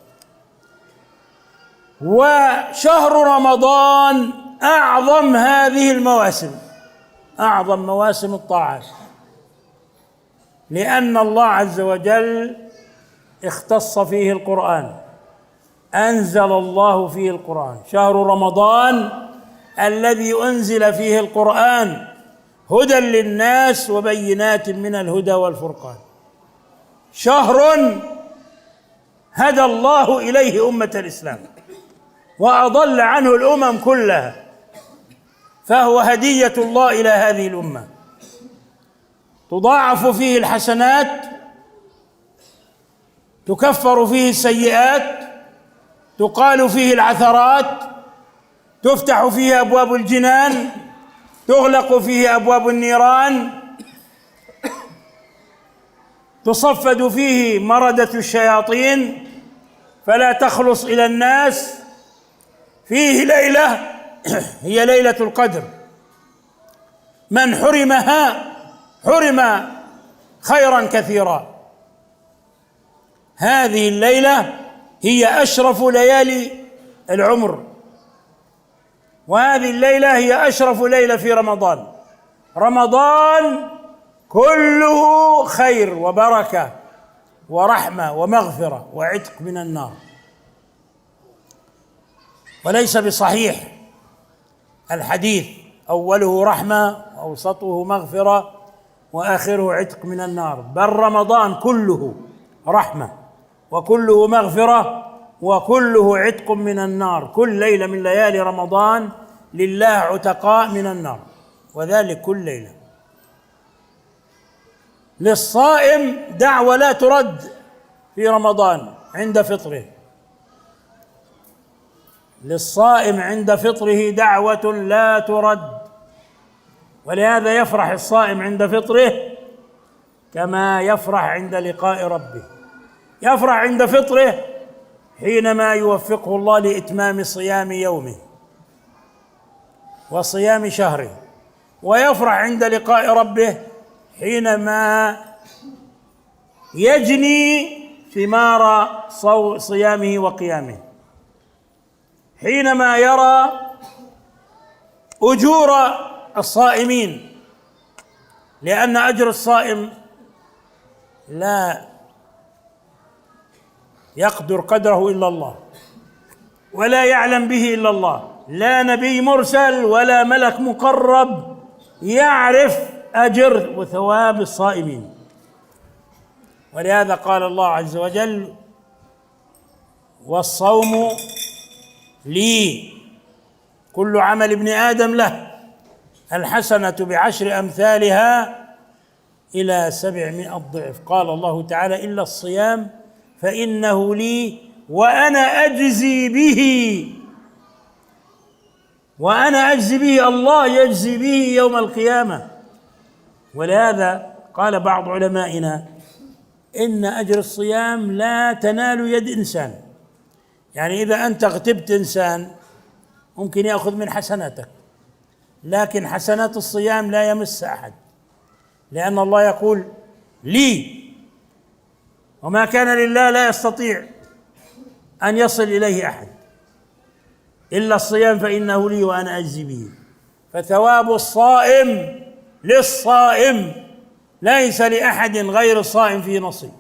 وشهر رمضان أعظم هذه المواسم، أعظم مواسم الطاعات، لأن الله عز وجل اختص فيه القرآن، أنزل الله فيه القرآن. شهر رمضان الذي أنزل فيه القرآن هدى للناس وبينات من الهدى والفرقان، شهر هدى الله إليه أمة الإسلام وأضل عنه الأمم كلها، فهو هدية الله إلى هذه الأمة. تضاعف فيه الحسنات، تكفر فيه السيئات، تقال فيه العثرات، تفتح فيه أبواب الجنان، تغلق فيه أبواب النيران، تصفد فيه مردة الشياطين فلا تخلص إلى الناس. فيه ليلة هي ليلة القدر، من حرمها حرم خيرا كثيرا. هذه الليلة هي أشرف ليالي العمر، وهذه الليلة هي أشرف ليلة في رمضان. رمضان كله خير وبركة ورحمة ومغفرة وعتق من النار. وليس بصحيح الحديث أوله رحمة وأوسطه مغفرة وآخره عتق من النار، بل رمضان كله رحمة وكله مغفرة وكله عتق من النار. كل ليلة من ليالي رمضان لله عتقاء من النار، وذلك كل ليلة. للصائم دعوة لا ترد في رمضان عند فطره، للصائم عند فطره دعوة لا ترد، ولهذا يفرح الصائم عند فطره كما يفرح عند لقاء ربه. يفرح عند فطره حينما يوفقه الله لإتمام صيام يومه وصيام شهره، ويفرح عند لقاء ربه حينما يجني ثمار صيامه وقيامه، حينما يرى أجور الصائمين، لأن أجر الصائم لا يقدر قدره إلا الله، ولا يعلم به إلا الله، لا نبي مرسل ولا ملك مقرب يعرف أجر وثواب الصائمين. ولهذا قال الله عز وجل: والصوم لي، كل عمل ابن آدم له، الحسنة بعشر أمثالها إلى 700 ضعف. قال الله تعالى: إلا الصيام فإنه لي وأنا أجزي به، وأنا أجزي به، الله يجزي به يوم القيامة. ولهذا قال بعض علمائنا: إن أجر الصيام لا تنال يد إنسان. يعني إذا أنت اغتبت إنسان ممكن يأخذ من حسناتك، لكن حسنات الصيام لا يمس أحد، لأن الله يقول: لي، وما كان لله لا يستطيع أن يصل إليه أحد. إلا الصيام فإنه لي وأنا أجزي به. فثواب الصائم للصائم، ليس لأحد غير الصائم فيه نصيب.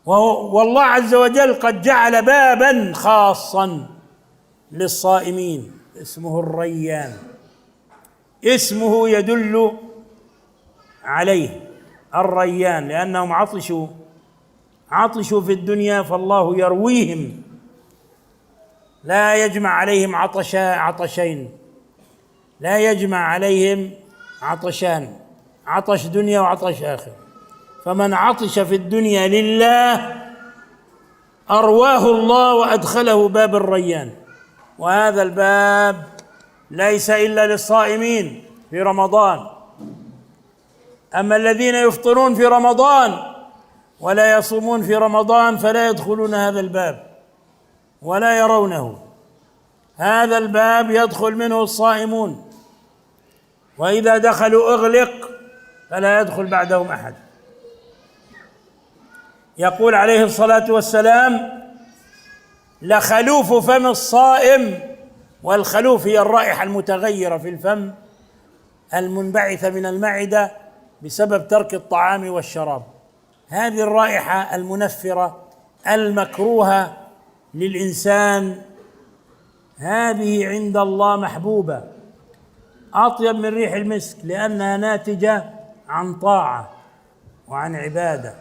والله عز وجل قد جعل بابا خاصا للصائمين اسمه الريان، اسمه يدل عليه الريان، لأنهم عطشوا في الدنيا فالله يرويهم، لا يجمع عليهم عطشين، لا يجمع عليهم عطشان، عطش دنيا وعطش آخر. فمن عطش في الدنيا لله أرواه الله وأدخله باب الريان. وهذا الباب ليس إلا للصائمين في رمضان. أما الذين يفطرون في رمضان ولا يصومون في رمضان فلا يدخلون هذا الباب ولا يرونه. هذا الباب يدخل منه الصائمون، وإذا دخلوا أغلق فلا يدخل بعدهم أحد. يقول عليه الصلاة والسلام: لخلوف فم الصائم، والخلوف هي الرائحة المتغيرة في الفم المنبعثة من المعدة بسبب ترك الطعام والشراب. هذه الرائحة المنفرة المكروهة للإنسان هذه عند الله محبوبة، أطيب من ريح المسك، لأنها ناتجة عن طاعة وعن عبادة،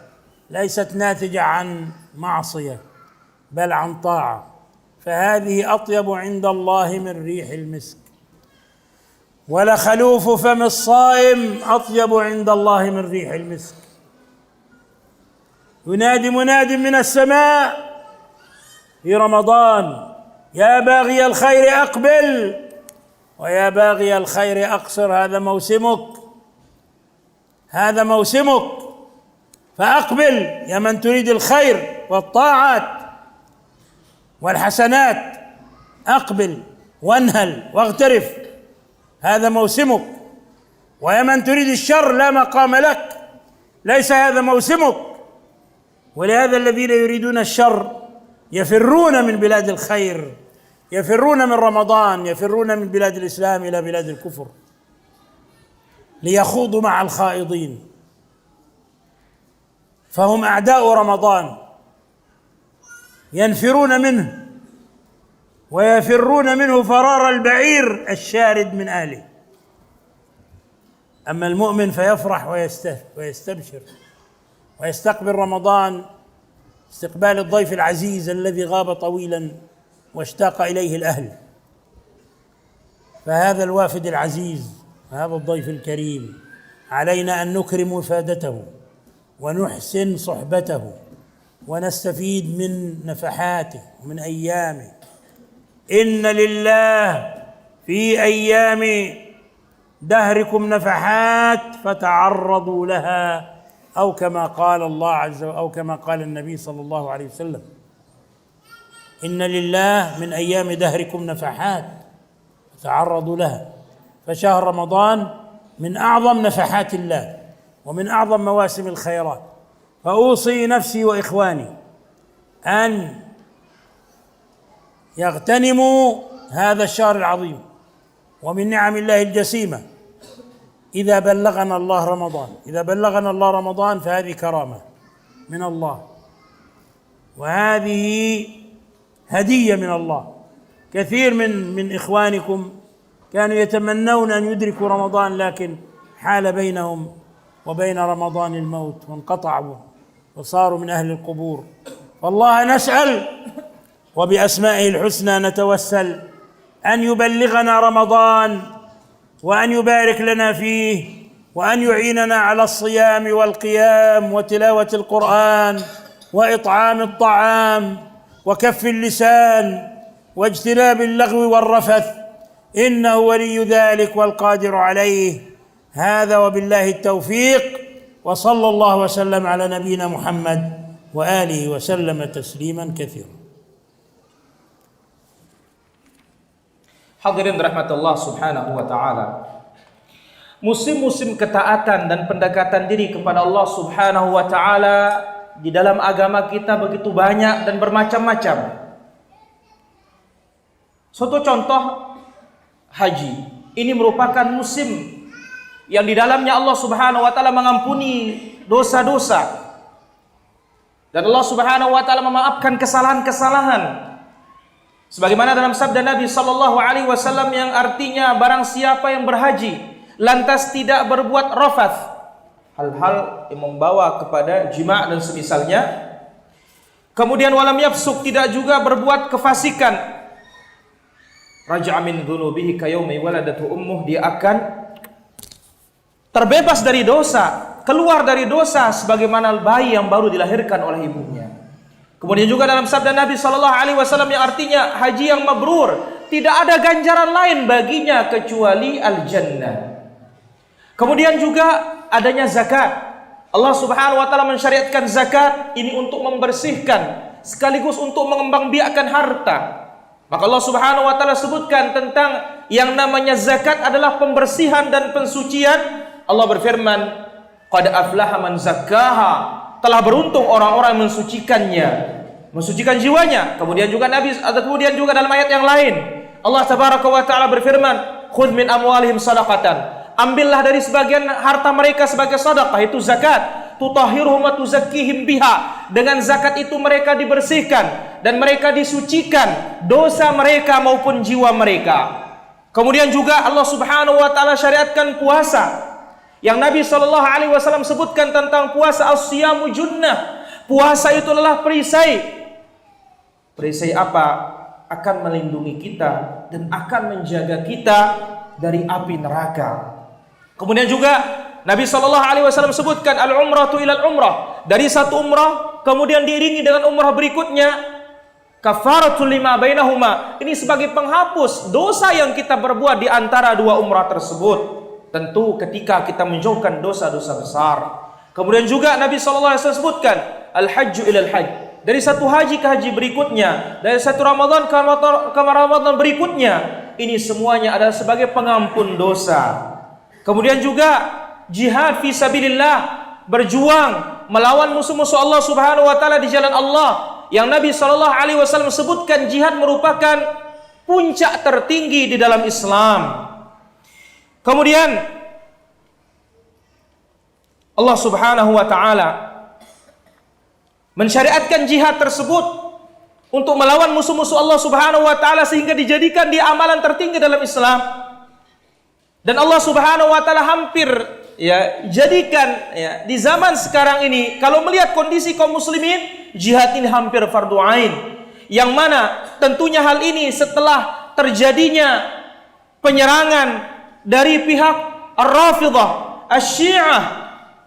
ليست ناتجة عن معصية بل عن طاعة. فهذه أطيب عند الله من ريح المسك. ولخلوف فم الصائم أطيب عند الله من ريح المسك. ينادي مناد من السماء في رمضان: يا باغي الخير أقبل، ويا باغي الخير أقصر، هذا موسمك، هذا موسمك، فأقبل يا من تريد الخير والطاعات والحسنات، أقبل وانهل واغترف، هذا موسمك. ويا من تريد الشر لا مقام لك، ليس هذا موسمك. ولهذا الذين يريدون الشر يفرون من بلاد الخير، يفرون من رمضان، يفرون من بلاد الإسلام إلى بلاد الكفر ليخوضوا مع الخائضين، فهم أعداء رمضان، ينفرون منه ويفرون منه فرار البعير الشارد من أهله. أما المؤمن فيفرح ويستبشر ويستقبل رمضان استقبال الضيف العزيز الذي غاب طويلا واشتاق إليه الأهل. فهذا الوافد العزيز، هذا الضيف الكريم، علينا أن نكرم وفادته ونحسن صحبته ونستفيد من نفحاته ومن أيامه. إن لله في أيام دهركم نفحات فتعرضوا لها، أو كما قال الله عز وجل، أو كما قال النبي صلى الله عليه وسلم: إن لله من أيام دهركم نفحات فتعرضوا لها. فشهر رمضان من أعظم نفحات الله ومن أعظم مواسم الخيرات. فأوصي نفسي وإخواني أن يغتنموا هذا الشهر العظيم، ومن نعم الله الجسيمة إذا بلغنا الله رمضان، إذا بلغنا الله رمضان فهذه كرامة من الله، وهذه هدية من الله. كثير من إخوانكم كانوا يتمنون أن يدركوا رمضان، لكن حال بينهم وبين رمضان الموت وانقطعوا وصاروا من أهل القبور. والله نسأل وبأسمائه الحسنى نتوسل أن يبلغنا رمضان، وأن يبارك لنا فيه، وأن يعيننا على الصيام والقيام وتلاوة القرآن وإطعام الطعام وكف اللسان واجتناب اللغو والرفث، إنه ولي ذلك والقادر عليه. هذا وبالله التوفيق، وصلى الله وسلم على نبينا محمد وآله وسلم تسليما كثيرا. Hadirin rahmatullah subhanahu wa ta'ala, musim-musim ketaatan dan pendekatan diri kepada Allah subhanahu wa ta'ala di dalam agama kita begitu banyak dan bermacam-macam. Suatu contoh, haji. Ini merupakan musim yang di dalamnya Allah subhanahu wa ta'ala mengampuni dosa-dosa, dan Allah subhanahu wa ta'ala memaafkan kesalahan-kesalahan. Sebagaimana dalam sabda Nabi sallallahu alaihi wasallam yang artinya, barang siapa yang berhaji lantas tidak berbuat rafath, hal-hal yang membawa kepada jima' dan semisalnya, kemudian walam yafsuk, tidak juga berbuat kefasikan, raja'a min dhunubihi kayaumi waladatu ummuh, dia akan terbebas dari dosa, keluar dari dosa sebagaimana bayi yang baru dilahirkan oleh ibunya. Kemudian juga dalam sabda Nabi sallallahu alaihi wasallam yang artinya, haji yang mabrur tidak ada ganjaran lain baginya kecuali al-jannah. Kemudian juga adanya zakat. Allah subhanahu wa ta'ala mensyariatkan zakat ini untuk membersihkan sekaligus untuk mengembangbiakkan harta. Maka Allah subhanahu wa ta'ala sebutkan tentang yang namanya zakat adalah pembersihan dan pensucian. Allah berfirman, qad aflaha man zakkaha, telah beruntung orang-orang yang mensucikannya, mensucikan jiwanya. Kemudian juga dalam ayat yang lain Allah tabaraka wa ta'ala berfirman, khudh min amwalihim sadaqatan, ambillah dari sebagian harta mereka sebagai sedekah, itu zakat, tutahhiruhum wa tuzakkihim biha, dengan zakat itu mereka dibersihkan dan mereka disucikan dosa mereka maupun jiwa mereka. Kemudian juga Allah subhanahu wa ta'ala syariatkan puasa, yang Nabi SAW sebutkan tentang puasa, as-siyamu junnah, puasa itu adalah perisai. Perisai apa? Akan melindungi kita dan akan menjaga kita dari api neraka. Kemudian juga Nabi SAW sebutkan, al-umratu ilal umrah, dari satu umrah kemudian diiringi dengan umrah berikutnya, kafaratul lima bainahuma, ini sebagai penghapus dosa yang kita berbuat di antara dua umrah tersebut. Tentu ketika kita menjauhkan dosa-dosa besar. Kemudian juga Nabi SAW sebutkan, al-hajju ilal hajj, dari satu haji ke haji berikutnya, dari satu Ramadan ke Ramadan berikutnya, ini semuanya adalah sebagai pengampun dosa. Kemudian juga jihad fi sabilillah, berjuang melawan musuh-musuh Allah subhanahu wa ta'ala di jalan Allah, yang Nabi SAW sebutkan jihad merupakan puncak tertinggi di dalam Islam. Kemudian Allah subhanahu wa ta'ala mensyariatkan jihad tersebut untuk melawan musuh-musuh Allah subhanahu wa ta'ala, sehingga dijadikan dia amalan tertinggi dalam Islam. Dan Allah subhanahu wa ta'ala hampir jadikan di zaman sekarang ini, kalau melihat kondisi kaum muslimin, jihad ini hampir fardu ain, yang mana tentunya hal ini setelah terjadinya penyerangan dari pihak Ar-Rafidah, Asy-Syiah,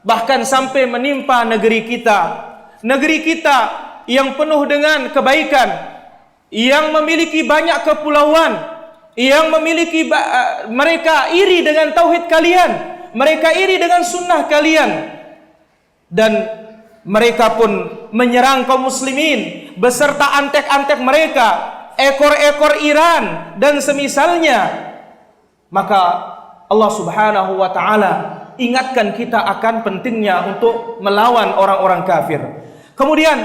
bahkan sampai menimpa negeri kita. Negeri kita yang penuh dengan kebaikan, yang memiliki banyak kepulauan, yang memiliki mereka iri dengan tauhid kalian, mereka iri dengan sunnah kalian, dan mereka pun menyerang kaum muslimin beserta antek-antek mereka, ekor-ekor Iran dan semisalnya. Maka Allah subhanahu wa ta'ala ingatkan kita akan pentingnya untuk melawan orang-orang kafir. Kemudian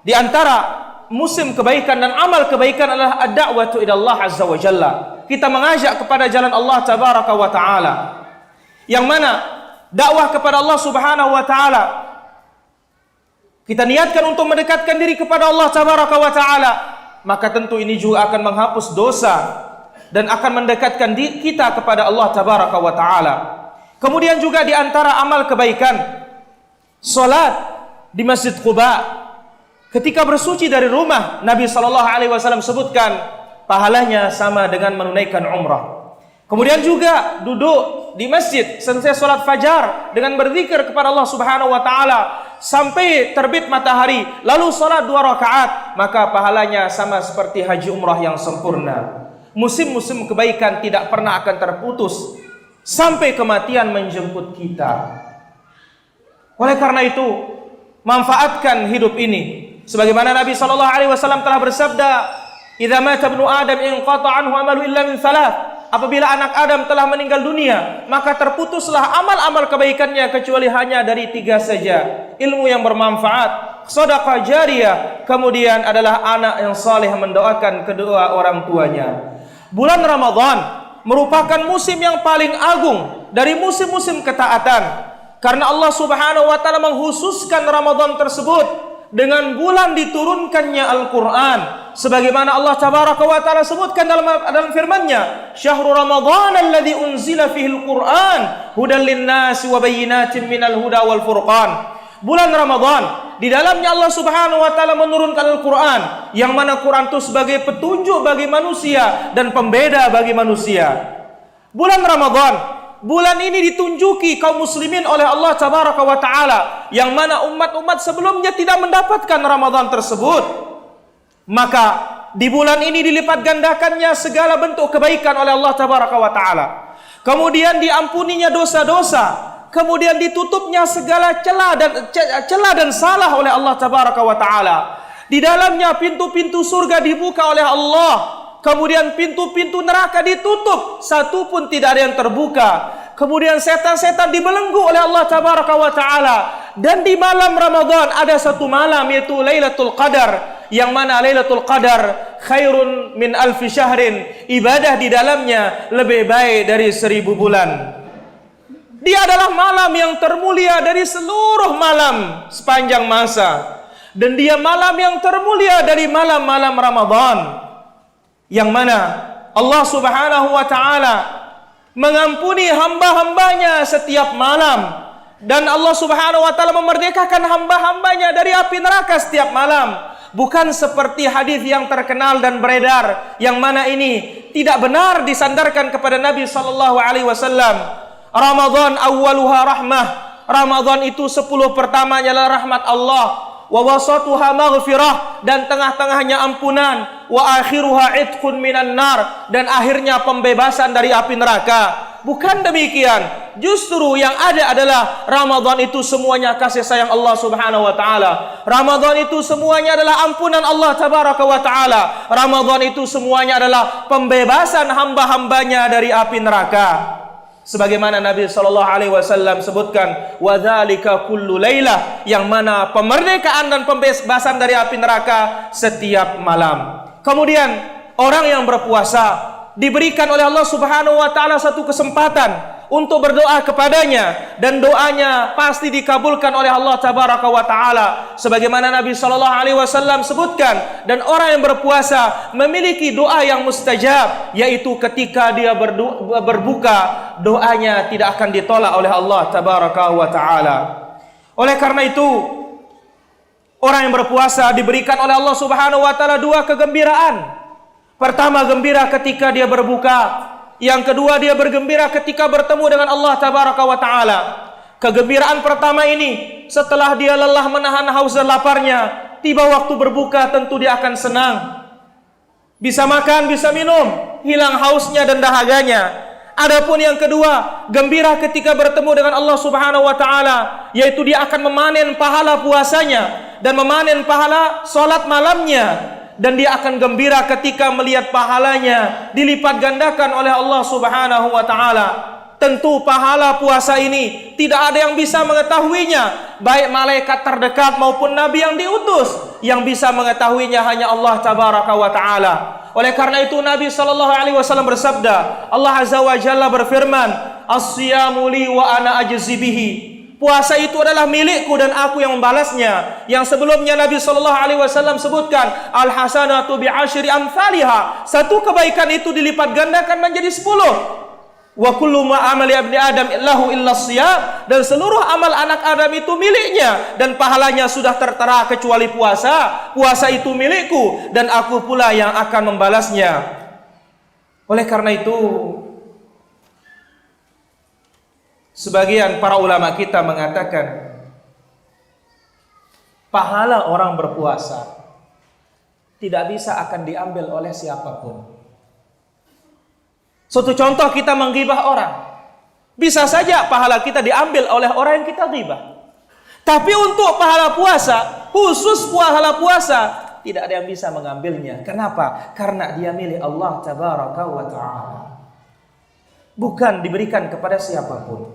di antara musim kebaikan dan amal kebaikan adalah ad-da'watu ila Allah azza wa jalla. Kita mengajak kepada jalan Allah tabaraka wa ta'ala. yang mana dakwah kepada Allah Subhanahu wa taala, kita niatkan untuk mendekatkan diri kepada Allah Tabaraka wa taala, maka tentu ini juga akan menghapus dosa dan akan mendekatkan kita kepada Allah Tabaraka wa taala. Kemudian juga di antara amal kebaikan, salat di Masjid Quba. Ketika bersuci dari rumah, Nabi sallallahu alaihi wasallam sebutkan pahalanya sama dengan menunaikan umrah. Kemudian juga duduk di masjid selesai salat fajar dengan berzikir kepada Allah Subhanahu wa taala sampai terbit matahari, lalu salat 2 rakaat, maka pahalanya sama seperti haji umrah yang sempurna. Musim-musim kebaikan tidak pernah akan terputus sampai kematian menjemput kita. Oleh karena itu, manfaatkan hidup ini. Sebagaimana Nabi sallallahu alaihi wasallam telah bersabda, "Idza mata ibnu Adam inqata anhu amalu illa min thalath." Apabila anak Adam telah meninggal dunia, maka terputuslah amal-amal kebaikannya kecuali hanya dari 3 saja. Ilmu yang bermanfaat, sedekah jariyah, kemudian adalah anak yang saleh mendoakan kedua orang tuanya. Bulan Ramadan merupakan musim yang paling agung dari musim-musim ketaatan, karena Allah Subhanahu wa taala mengkhususkan Ramadan tersebut dengan bulan diturunkannya Al-Quran, sebagaimana Allah Tabaraka wa taala sebutkan dalam firman-Nya, "Syahrul Ramadan alladzi unzila fihi al-Qur'an hudan lin-nasi wa bayyinatin minal huda wal furqan." Bulan Ramadan, di dalamnya Allah Subhanahu wa taala menurunkan Al-Quran, yang mana Quran itu sebagai petunjuk bagi manusia dan pembeda bagi manusia. Bulan Ramadan, bulan ini ditunjuki kaum muslimin oleh Allah Tabaraka wa taala, yang mana umat-umat sebelumnya tidak mendapatkan Ramadan tersebut. Maka di bulan ini dilipat gandakannya segala bentuk kebaikan oleh Allah Tabaraka wa taala. Kemudian diampuninya dosa-dosa, kemudian ditutupnya segala celah dan salah oleh Allah Tabaraka wa taala. Di dalamnya pintu-pintu surga dibuka oleh Allah, kemudian pintu-pintu neraka ditutup, satu pun tidak ada yang terbuka. Kemudian setan-setan dibelenggu oleh Allah Tabaraka wa taala. Dan di malam Ramadan ada satu malam, yaitu Lailatul Qadar, yang mana Lailatul Qadar khairun min alfi syahrin. Ibadah di dalamnya lebih baik dari 1000 bulan. Dia adalah malam yang termulia dari seluruh malam sepanjang masa. Dan dia malam yang termulia dari malam-malam Ramadan, yang mana Allah Subhanahu wa taala mengampuni hamba-hambanya setiap malam, dan Allah Subhanahu wa taala memerdekakan hamba-hambanya dari api neraka setiap malam. Bukan seperti hadis yang terkenal dan beredar, yang mana ini tidak benar disandarkan kepada Nabi sallallahu alaihi wasallam. Ramadan awwaluha rahmah. Ramadan itu 10 pertamanya adalah rahmat Allah. Wa wasatuha maghfirah, dan tengah-tengahnya ampunan. Wa akhiruha itqun minan nar, dan akhirnya pembebasan dari api neraka. Bukan demikian, justru yang ada adalah Ramadan itu semuanya kasih sayang Allah Subhanahu wa taala. Ramadan itu semuanya adalah ampunan Allah Tabaraka wa taala. Ramadan itu semuanya adalah pembebasan hamba-hambanya dari api neraka. Sebagaimana Nabi sallallahu alaihi wasallam sebutkan, wa dzalika kullu lailah, yang mana pemerdekaan dan pembebasan dari api neraka setiap malam. Kemudian orang yang berpuasa diberikan oleh Allah Subhanahu wa taala satu kesempatan untuk berdoa kepadanya, dan doanya pasti dikabulkan oleh Allah Tabaraka wa taala, sebagaimana Nabi sallallahu alaihi wasallam sebutkan. Dan orang yang berpuasa memiliki doa yang mustajab, yaitu ketika dia berbuka, doanya tidak akan ditolak oleh Allah Tabaraka wa taala. Oleh karena itu, orang yang berpuasa diberikan oleh Allah Subhanahu wa taala 2 kegembiraan. Pertama, gembira ketika dia berbuka. Yang kedua, dia bergembira ketika bertemu dengan Allah Tabaraka wa taala. Kegembiraan pertama ini, setelah dia lelah menahan haus dan laparnya, tiba waktu berbuka tentu dia akan senang. Bisa makan, bisa minum, hilang hausnya dan dahaganya. Adapun yang kedua, gembira ketika bertemu dengan Allah Subhanahu wa taala, yaitu dia akan memanen pahala puasanya dan memanen pahala salat malamnya. Dan dia akan gembira ketika melihat pahalanya dilipat gandakan oleh Allah Subhanahu wa taala. Tentu pahala puasa ini tidak ada yang bisa mengetahuinya, baik malaikat terdekat maupun nabi yang diutus. Yang bisa mengetahuinya hanya Allah Tabaraka wa taala. Oleh karena itu Nabi sallallahu alaihi wasallam bersabda, Allah Azza wa Jalla berfirman, as-siyamu li wa ana ajzi bihi. Puasa itu adalah milikku dan aku yang membalasnya. Yang sebelumnya Nabi sallallahu alaihi wasallam sebutkan, al-hasanatu bi'asyri amsalha. Satu kebaikan itu dilipat gandakan menjadi 10. Wa kullu ma amali ibni adam illahu illa shiyam, dan seluruh amal anak Adam itu miliknya dan pahalanya sudah tertera kecuali puasa. Puasa itu milikku dan aku pula yang akan membalasnya. Oleh karena itu, sebagian para ulama kita mengatakan pahala orang berpuasa tidak bisa akan diambil oleh siapapun. Suatu contoh, kita menggibah orang, bisa saja pahala kita diambil oleh orang yang kita gibah. Tapi untuk pahala puasa, khusus pahala puasa, tidak ada yang bisa mengambilnya. Kenapa? Karena dia milik Allah tabaraka wa ta'ala, bukan diberikan kepada siapapun.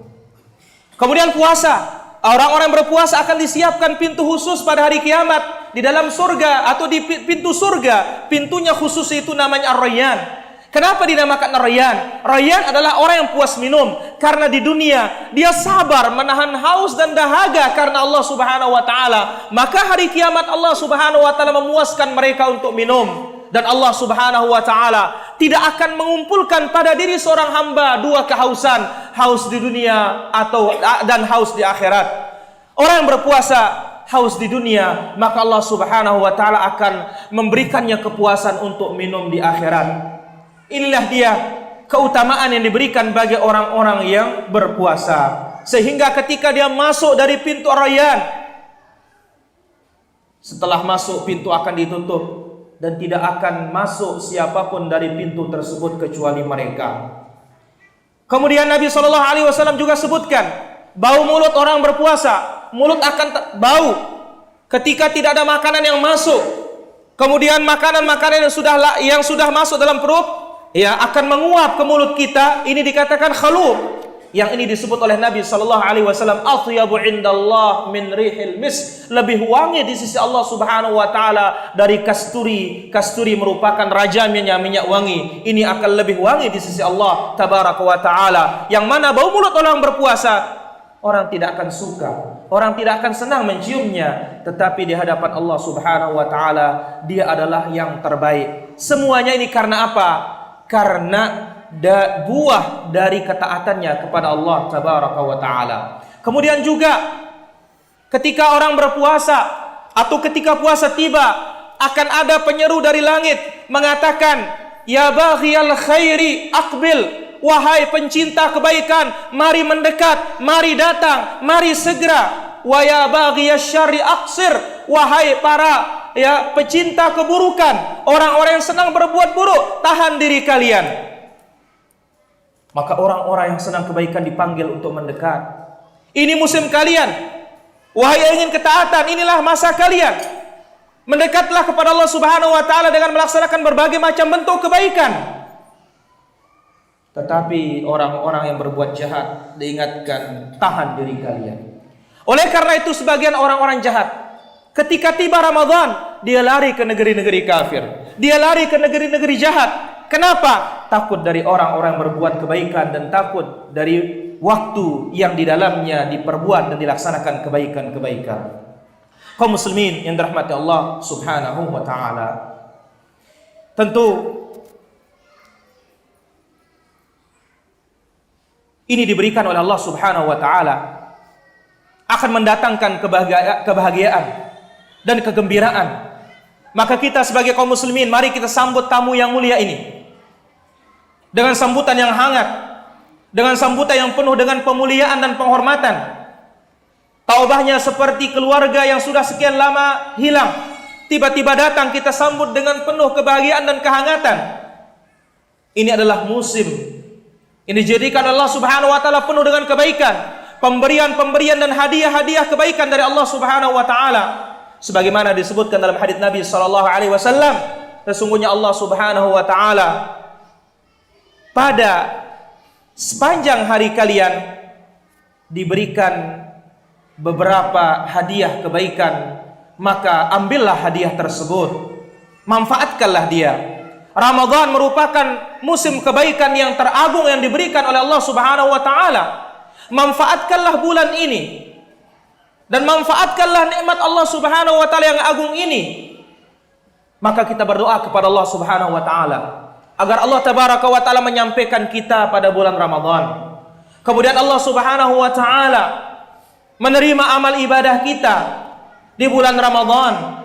Kemudian puasa, orang-orang berpuasa akan disiapkan pintu khusus pada hari kiamat di dalam surga atau di pintu surga. Pintunya khusus itu namanya Ar-Rayyan. Kenapa dinamakan Rayyan? Rayyan adalah orang yang puas minum, karena di dunia dia sabar menahan haus dan dahaga karena Allah Subhanahu wa taala. Maka hari kiamat Allah Subhanahu wa taala memuaskan mereka untuk minum, dan Allah Subhanahu wa taala tidak akan mengumpulkan pada diri seorang hamba dua kehausan, haus di dunia dan haus di akhirat. Orang yang berpuasa haus di dunia, maka Allah Subhanahu wa taala akan memberikannya kepuasan untuk minum di akhirat. Inilah dia keutamaan yang diberikan bagi orang-orang yang berpuasa. Sehingga ketika dia masuk dari pintu Rayyan, setelah masuk pintu akan ditutup dan tidak akan masuk siapapun dari pintu tersebut kecuali mereka. Kemudian Nabi SAW juga sebutkan, bau mulut orang berpuasa, mulut akan bau ketika tidak ada makanan yang masuk. Kemudian makanan-makanan yang sudah masuk dalam perut akan menguap ke mulut kita. Ini dikatakan khalum. Yang ini disebut oleh Nabi sallallahu alaihi wasallam, atyabu indallah min rihil misk, lebih wangi di sisi Allah Subhanahu wa taala dari kasturi. Kasturi merupakan rajanya minyak wangi. Ini akan lebih wangi di sisi Allah tabaraka wa taala. Yang mana bau mulut orang berpuasa, orang tidak akan suka, orang tidak akan senang menciumnya, tetapi di hadapan Allah Subhanahu wa taala dia adalah yang terbaik. Semuanya ini karena apa? Karena buah dari ketaatannya kepada Allah tabaraka wa taala. Kemudian juga ketika orang berpuasa atau ketika puasa tiba, akan ada penyeru dari langit mengatakan, ya baghiyal khairi aqbil, wahai pencinta kebaikan, mari mendekat, mari datang, mari segera. Wa ya baghiyasy syarri aqsir, wahai para pecinta keburukan, orang-orang yang senang berbuat buruk, tahan diri kalian. Maka orang-orang yang senang kebaikan dipanggil untuk mendekat. Ini musim kalian, wahai yang ingin ketaatan, inilah masa kalian. Mendekatlah kepada Allah Subhanahu wa taala dengan melaksanakan berbagai macam bentuk kebaikan. Tetapi orang-orang yang berbuat jahat diingatkan, tahan diri kalian. Oleh karena itu sebagian orang-orang jahat ketika tiba Ramadan, dia lari ke negeri-negeri kafir, dia lari ke negeri-negeri jahat. Kenapa? Takut dari orang-orang yang berbuat kebaikan dan takut dari waktu yang di dalamnya diperbuat dan dilaksanakan kebaikan-kebaikan. Kaum muslimin yang dirahmati Allah Subhanahu wa taala, tentu ini diberikan oleh Allah Subhanahu wa taala, akan mendatangkan kebahagiaan dan kegembiraan. Maka kita sebagai kaum muslimin, mari kita sambut tamu yang mulia ini dengan sambutan yang hangat, dengan sambutan yang penuh dengan pemuliaan dan penghormatan. Taubahnya seperti keluarga yang sudah sekian lama hilang, tiba-tiba datang, kita sambut dengan penuh kebahagiaan dan kehangatan. Ini adalah musim ini dijadikan Allah Subhanahu wa taala penuh dengan kebaikan, pemberian-pemberian dan hadiah-hadiah kebaikan dari Allah Subhanahu wa taala. Sebagaimana disebutkan dalam hadits Nabi sallallahu alaihi wasallam, sesungguhnya Allah Subhanahu wa taala pada sepanjang hari kalian diberikan beberapa hadiah kebaikan, maka ambillah hadiah tersebut, manfaatkanlah dia. Ramadan merupakan musim kebaikan yang teragung yang diberikan oleh Allah Subhanahu wa taala. Manfaatkanlah bulan ini dan manfaatkanlah nikmat Allah Subhanahu wa taala yang agung ini. Maka kita berdoa kepada Allah Subhanahu wa taala agar Allah tabaraka wa taala menyampaikan kita pada bulan Ramadan. Kemudian Allah Subhanahu wa taala menerima amal ibadah kita di bulan Ramadan.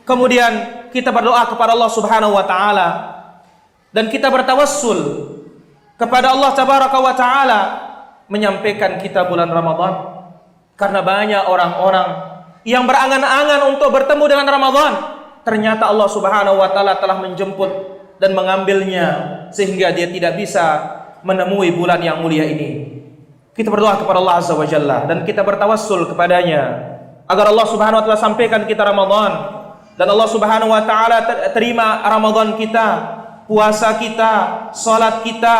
Kemudian kita berdoa kepada Allah Subhanahu wa taala dan kita bertawassul kepada Allah tabaraka wa taala menyampaikan kita bulan Ramadan. Karena banyak orang-orang yang berangan-angan untuk bertemu dengan Ramadan, ternyata Allah Subhanahu wa taala telah menjemput dan mengambilnya sehingga dia tidak bisa menemui bulan yang mulia ini. Kita berdoa kepada Allah Azza wa Jalla dan kita bertawassul kepadanya agar Allah Subhanahu wa taala sampaikan kita Ramadan dan Allah Subhanahu wa taala terima Ramadan kita, puasa kita, salat kita,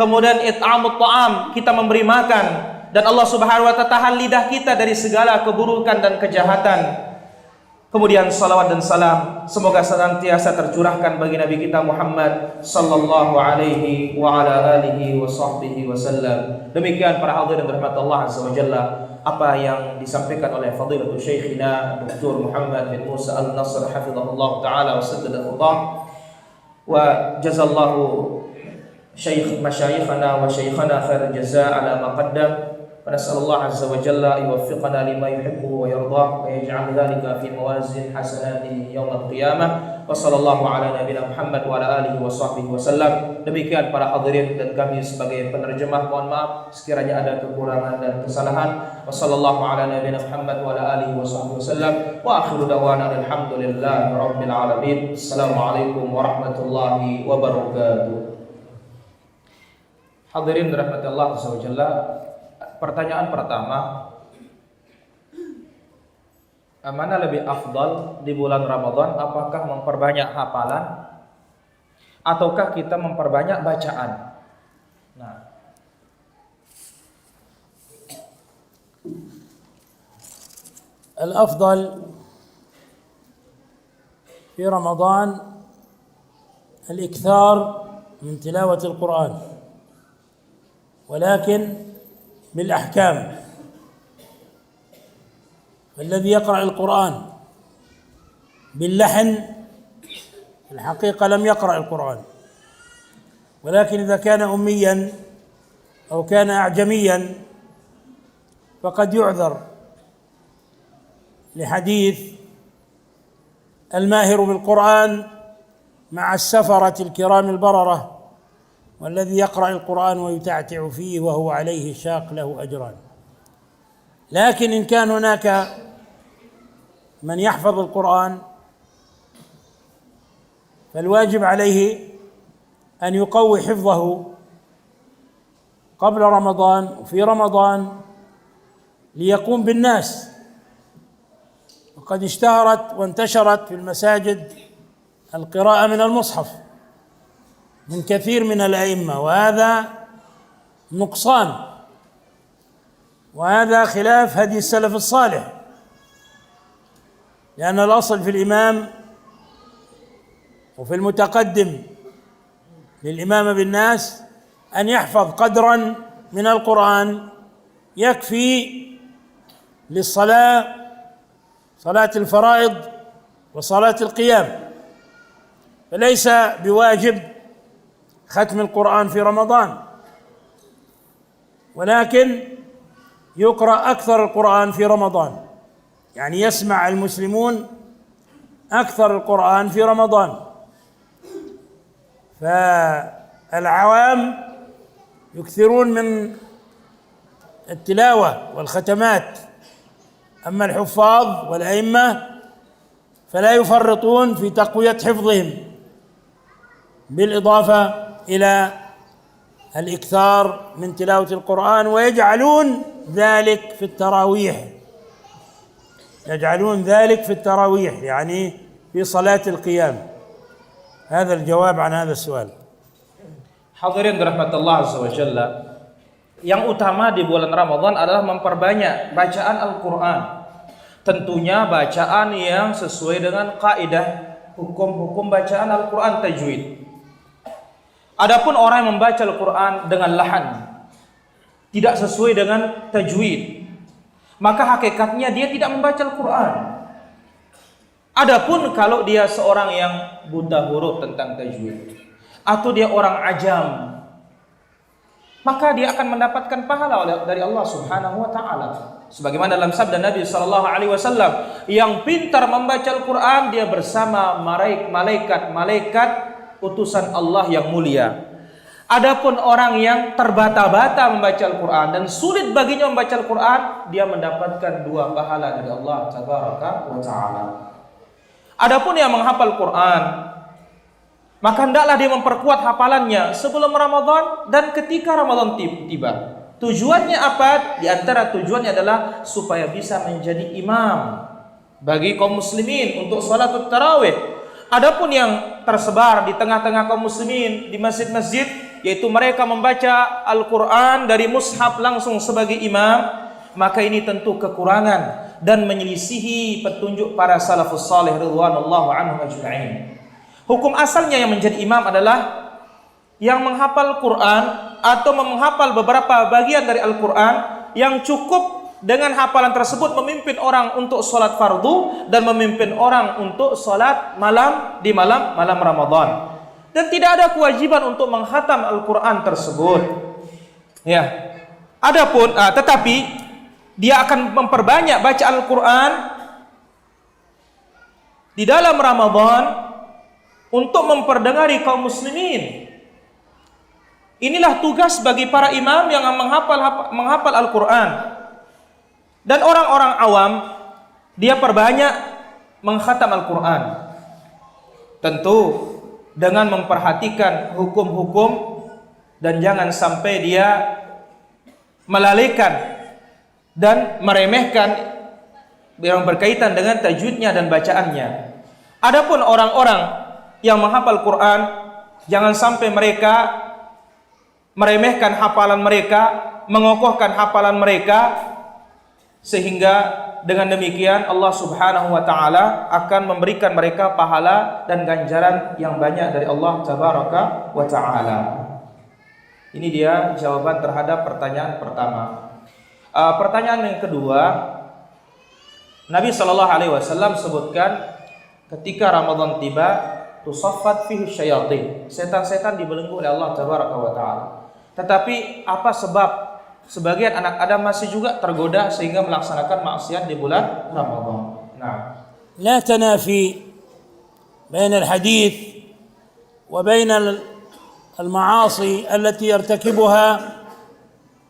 kemudian it'amut ta'am, kita memberi makan, dan Allah Subhanahu wa taala tahan lidah kita dari segala keburukan dan kejahatan. Kemudian salawat dan salam semoga senantiasa tercurahkan bagi Nabi kita Muhammad sallallahu alaihi wa ala alihi wa sahbihi wasallam. Demikian para hadirin rahmat Allah Azza wa Jalla, apa yang disampaikan oleh Fadilatul Syekhina Dr. Muhammad bin Musa Al-Nasr hafizahullah taala wa saddadahu wa jazallahu syekh masyayikhana wa syaikhana khair jazaa ala ma qaddam. ونسأل الله عز وجل يوفقنا لما يحبه ويرضاه ويجعل ذلك في موازين حسناته يوم القيامة وصلى الله على نبينا Muhammad wa ala alihi wa sahbihi wasallam. Demikian para hadirin dan kami sebagai penerjemah mohon maaf sekiranya ada kekurangan dan kesalahan. Wassallallahu ala nabiyina Muhammad wa ala alihi wa sahbihi wasallam wa akhiru da'wana alhamdulillahi rabbil alamin. Assalamualaikum warahmatullahi wabarakatuh. Hadirin dirahmati Allah azza wa jalla. Pertanyaan pertama, mana lebih afdal di bulan Ramadan? Apakah memperbanyak hafalan ataukah kita memperbanyak bacaan? Nah, الأفضل في رمضان الإكثار من تلاوة القرآن، ولكن بالأحكام. فالذي يقرأ القرآن باللحن في الحقيقة لم يقرأ القرآن، ولكن إذا كان أميا أو كان أعجميا فقد يعذر لحديث الماهر بالقرآن مع السفرة الكرام البررة، والذي يقرأ القرآن ويتعتع فيه وهو عليه شاق له أجران. لكن إن كان هناك من يحفظ القرآن فالواجب عليه أن يقوي حفظه قبل رمضان وفي رمضان ليقوم بالناس. وقد اشتهرت وانتشرت في المساجد القراءة من المصحف من كثير من الأئمة، وهذا نقصان، وهذا خلاف هدي السلف الصالح، لأن الأصل في الإمام وفي المتقدم للإمامة بالناس أن يحفظ قدرا من القرآن يكفي للصلاة، صلاة الفرائض وصلاة القيام، فليس بواجب ختم القرآن في رمضان، ولكن يقرأ أكثر القرآن في رمضان، يعني يسمع المسلمون أكثر القرآن في رمضان. فالعوام يكثرون من التلاوة والختمات، أما الحفاظ والأئمة فلا يفرطون في تقوية حفظهم، بالإضافة إلى الإكثار من تلاوة القرآن، ويجعلون ذلك في التراويح، يجعلون ذلك في التراويح يعني في صلاة القيام. هذا الجواب عن هذا السؤال. hadirin dirahmati Allah azza wa jalla, yang utama di bulan Ramadan adalah memperbanyak bacaan Al-Quran. Tentunya bacaan yang sesuai dengan kaidah hukum-hukum bacaan Al-Quran tajwid. Adapun orang yang membaca Al-Quran dengan lahan, tidak sesuai dengan tajwid, maka hakikatnya dia tidak membaca Al-Quran. Adapun kalau dia seorang yang buta huruf tentang tajwid, atau dia orang ajam, maka dia akan mendapatkan pahala dari Allah Subhanahu wa taala. Sebagaimana dalam sabda Nabi sallallahu alaihi wasallam, yang pintar membaca Al-Qur'an dia bersama malaikat utusan Allah yang mulia. Adapun orang yang terbata-bata membaca Al-Qur'an dan sulit baginya membaca Al-Qur'an, dia mendapatkan 2 pahala dari Allah tabaraka wa taala. Adapun yang menghafal Quran, maka hendaklah dia memperkuat hafalannya sebelum Ramadan dan ketika Ramadan tiba. Tujuannya apa? Di antara tujuannya adalah supaya bisa menjadi imam bagi kaum muslimin untuk sholatul tarawih. Adapun yang tersebar di tengah-tengah kaum muslimin di masjid-masjid, yaitu mereka membaca Al-Quran dari mushaf langsung sebagai imam, maka ini tentu kekurangan dan menyelisihi petunjuk para salafus salih ridwanullahu anhum ajma'in. Hukum asalnya yang menjadi imam adalah yang menghafal Quran atau menghafal beberapa bagian dari Al-Quran yang cukup dengan hafalan tersebut memimpin orang untuk sholat fardu dan memimpin orang untuk sholat malam di malam Ramadan. Dan tidak ada kewajiban untuk menghatam Al-Quran tersebut. Ya. Adapun, tetapi dia akan memperbanyak baca Al-Quran di dalam Ramadan untuk memperdengari kaum muslimin. Inilah tugas bagi para imam yang menghafal Al-Quran. Dan orang-orang awam, dia perbanyak menghatam Al-Quran. Tentu dengan memperhatikan hukum-hukum dan jangan sampai dia melalaikan dan meremehkan yang berkaitan dengan tajwidnya dan bacaannya. Adapun orang-orang yang menghafal Quran, jangan sampai mereka meremehkan hafalan mereka, mengokohkan hafalan mereka, sehingga dengan demikian Allah Subhanahu wa taala akan memberikan mereka pahala dan ganjaran yang banyak dari Allah Tabaraka wa taala. Ini dia jawaban terhadap pertanyaan pertama. Pertanyaan yang kedua, Nabi sallallahu alaihi wasallam sebutkan ketika Ramadan tiba, tusaffat fihi syayatin. Setan-setan dibelenggu oleh Allah Tabaraka wa taala. Tetapi apa sebab sebagian anak Adam masih juga tergoda sehingga melaksanakan maksiat di bulan Ramadan? Nah, لا تنافي بين الحديث وبين المعاصي التي يرتكبها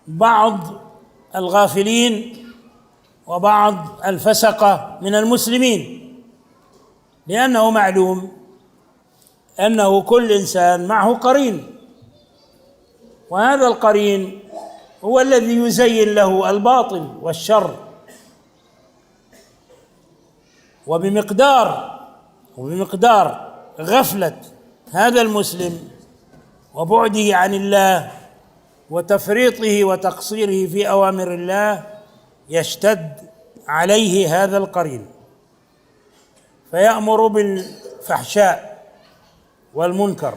بعض الغافلين وبعض الفسقة من المسلمين، لأنه معلوم أنه كل إنسان معه قرين، وهذا القرين هو الذي يزين له الباطل والشر، وبمقدار غفلة هذا المسلم وبعده عن الله وتفريطه وتقصيره في أوامر الله يشتد عليه هذا القرين فيأمر بالفحشاء والمنكر.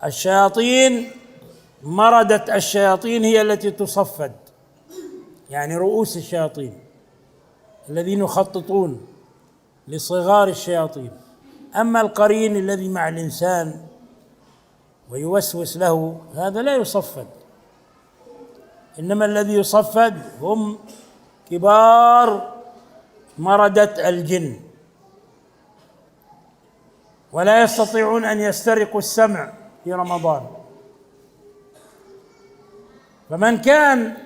الشياطين مردة الشياطين هي التي تصفد، يعني رؤوس الشياطين الذين يخططون لصغار الشياطين. أما القرين الذي مع الإنسان ويوسوس له هذا لا يصفد، إنما الذي يصفد هم كبار مردة الجن، ولا يستطيعون أن يسترقوا السمع في رمضان. فمن كان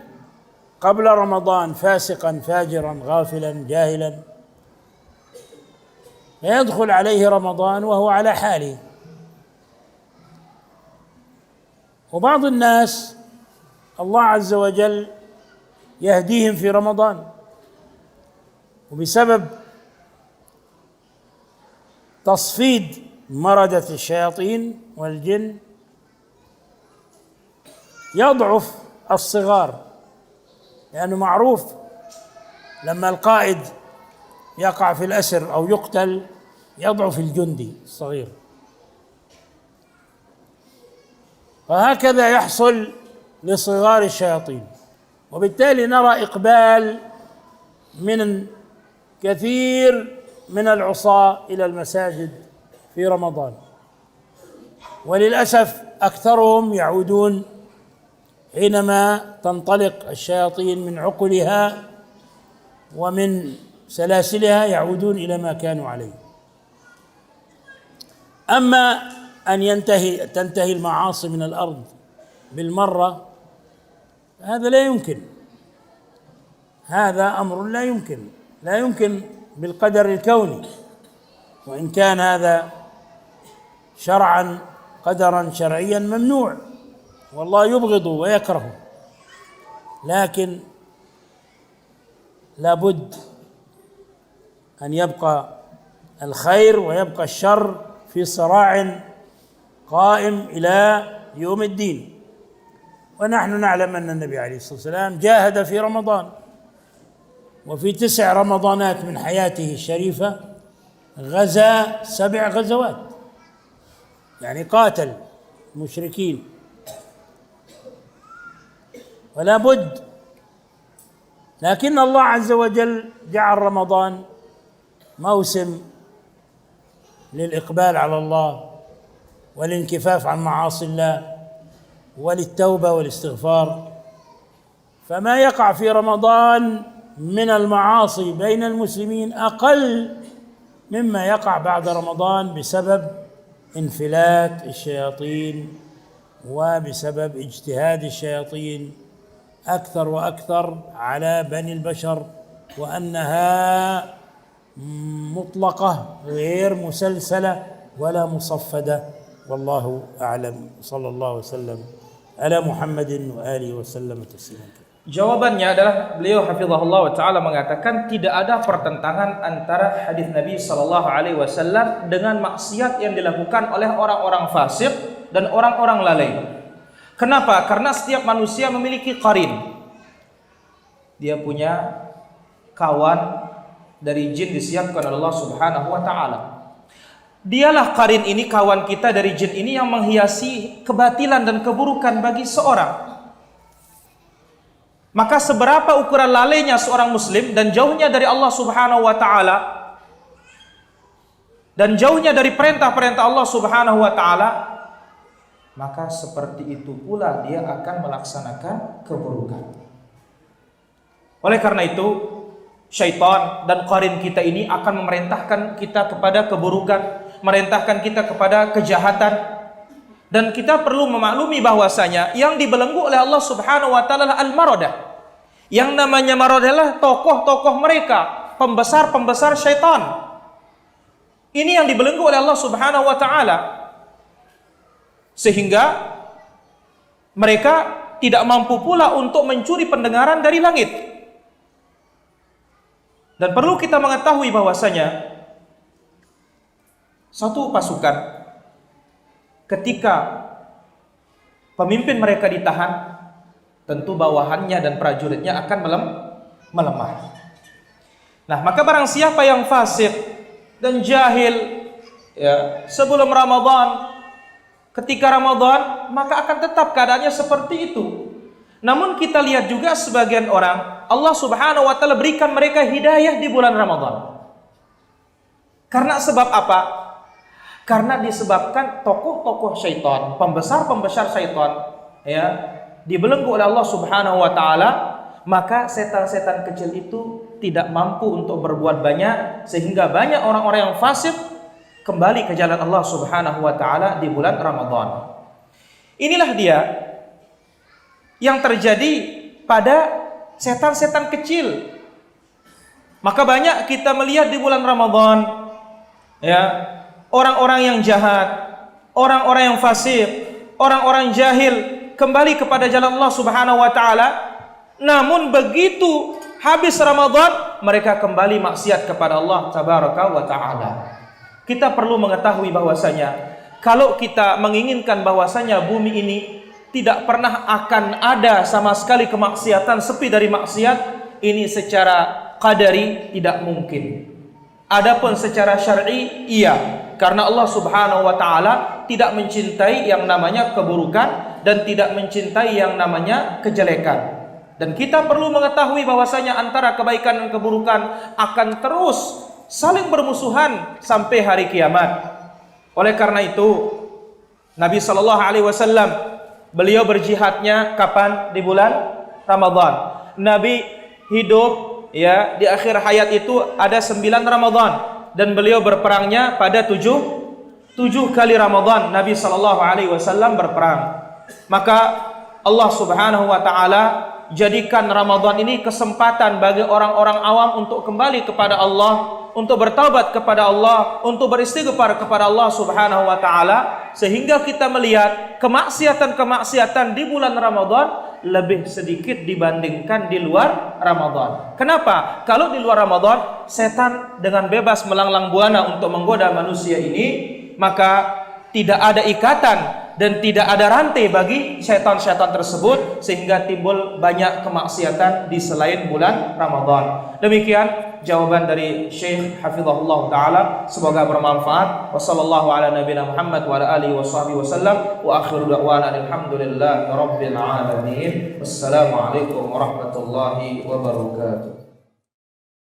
قبل رمضان فاسقا فاجرا غافلا جاهلا فيدخل عليه رمضان وهو على حاله. وبعض الناس الله عز وجل يهديهم في رمضان، وبسبب تصفيد مردة الشياطين والجن يضعف الصغار، لأنه معروف لما القائد يقع في الأسر أو يقتل يضعف الجندي الصغير. وهكذا يحصل لصغار الشياطين. وبالتالي نرى إقبال من كثير من العصاة إلى المساجد في رمضان، وللأسف أكثرهم يعودون حينما تنطلق الشياطين من عقلها ومن سلاسلها، يعودون إلى ما كانوا عليه. أما أن تنتهي المعاصي من الأرض بالمرة، هذا لا يمكن، هذا أمر لا يمكن بالقدر الكوني، وإن كان هذا شرعا قدرا شرعيا ممنوع، والله يبغض ويكره، لكن لابد أن يبقى الخير ويبقى الشر في صراع قائم إلى يوم الدين. ونحن نعلم أن النبي عليه الصلاة والسلام جاهد في رمضان، وفي 9 رمضانات من حياته الشريفة غزا 7 غزوات، يعني قاتل المشركين. ولا بد، لكن الله عز وجل جعل رمضان موسم للإقبال على الله والانكفاف عن معاصي الله وللتوبة والاستغفار، فما يقع في رمضان من المعاصي بين المسلمين أقل مما يقع بعد رمضان بسبب انفلات الشياطين وبسبب اجتهاد الشياطين أكثر وأكثر على بني البشر، وأنها مطلقة غير مسلسلة ولا مصفدة. والله أعلم. صلى الله وسلم على محمد وآله وسلم تسليما. Jawabannya adalah beliau hafizahullah wa ta'ala mengatakan tidak ada pertentangan antara hadis Nabi sallallahu alaihi wasallam dengan maksiat yang dilakukan oleh orang-orang fasik dan orang-orang lalai. Kenapa? Karena setiap manusia memiliki qarin. Dia punya kawan dari jin disiapkan oleh Allah Subhanahu wa ta'ala. Dialah qarin ini, kawan kita dari jin ini, yang menghiasi kebatilan dan keburukan bagi seorang. Maka seberapa ukuran lalainya seorang muslim dan jauhnya dari Allah Subhanahu wa ta'ala dan jauhnya dari perintah-perintah Allah Subhanahu wa ta'ala, maka seperti itu pula dia akan melaksanakan keburukan. Oleh karena itu, syaitan dan qarin kita ini akan memerintahkan kita kepada keburukan, memerintahkan kita kepada kejahatan. Dan kita perlu memaklumi bahwasanya yang dibelenggu oleh Allah Subhanahu wa ta'ala al-maradah. Yang namanya maradah adalah tokoh-tokoh mereka, pembesar-pembesar syaitan. Ini yang dibelenggu oleh Allah Subhanahu wa ta'ala, sehingga mereka tidak mampu pula untuk mencuri pendengaran dari langit. Dan perlu kita mengetahui bahwasanya satu pasukan ketika pemimpin mereka ditahan, tentu bawahannya dan prajuritnya akan melemah. Nah, maka barang siapa yang fasik dan jahil ya, sebelum Ramadan, ketika Ramadan, maka akan tetap keadaannya seperti itu. Namun kita lihat juga sebagian orang, Allah Subhanahu wa ta'ala berikan mereka hidayah di bulan Ramadan. Karena sebab apa? Karena disebabkan tokoh-tokoh syaitan, pembesar-pembesar syaitan ya, dibelenggu oleh Allah Subhanahu wa ta'ala, maka setan-setan kecil itu tidak mampu untuk berbuat banyak, sehingga banyak orang-orang yang fasik kembali ke jalan Allah Subhanahu wa ta'ala di bulan Ramadan. Inilah dia yang terjadi pada setan-setan kecil. Maka banyak kita melihat di bulan Ramadan ya, orang-orang yang jahat, orang-orang yang fasik, orang-orang jahil kembali kepada jalan Allah Subhanahu wa ta'ala. Namun begitu habis Ramadan, mereka kembali maksiat kepada Allah Tabaraka wa ta'ala. Kita perlu mengetahui bahwasanya kalau kita menginginkan bahwasanya bumi ini tidak pernah akan ada sama sekali kemaksiatan, sepi dari maksiat, ini secara qadari tidak mungkin. Adapun secara syar'i iya, karena Allah Subhanahu wa ta'ala tidak mencintai yang namanya keburukan dan tidak mencintai yang namanya kejelekan. Dan kita perlu mengetahui bahwasanya antara kebaikan dan keburukan akan terus saling bermusuhan sampai hari kiamat. Oleh karena itu, Nabi Shallallahu Alaihi Wasallam beliau berjihadnya kapan? Di bulan Ramadan. Nabi hidup ya di akhir hayat itu ada 9 Ramadan dan beliau berperangnya pada 7 kali Ramadan. Nabi Shallallahu Alaihi Wasallam berperang. Maka Allah Subhanahu Wa Taala jadikan Ramadan ini kesempatan bagi orang-orang awam untuk kembali kepada Allah, untuk bertaubat kepada Allah, untuk beristighfar kepada Allah Subhanahu wa taala, sehingga kita melihat kemaksiatan-kemaksiatan di bulan Ramadan lebih sedikit dibandingkan di luar Ramadan. Kenapa? Kalau di luar Ramadan, setan dengan bebas melanglang buana untuk menggoda manusia ini, maka tidak ada ikatan dan tidak ada rantai bagi syaitan-syaitan tersebut, sehingga timbul banyak kemaksiatan di selain bulan Ramadan. Demikian jawaban dari Syekh Hafizahullah Ta'ala, semoga bermanfaat. Wassallallahu ala nabiyina Muhammad wa ala alihi wa sahbihi wasallam, wa akhiru da'wana alhamdulillahi rabbil alamin. Wassalamualaikum warahmatullahi wabarakatuh.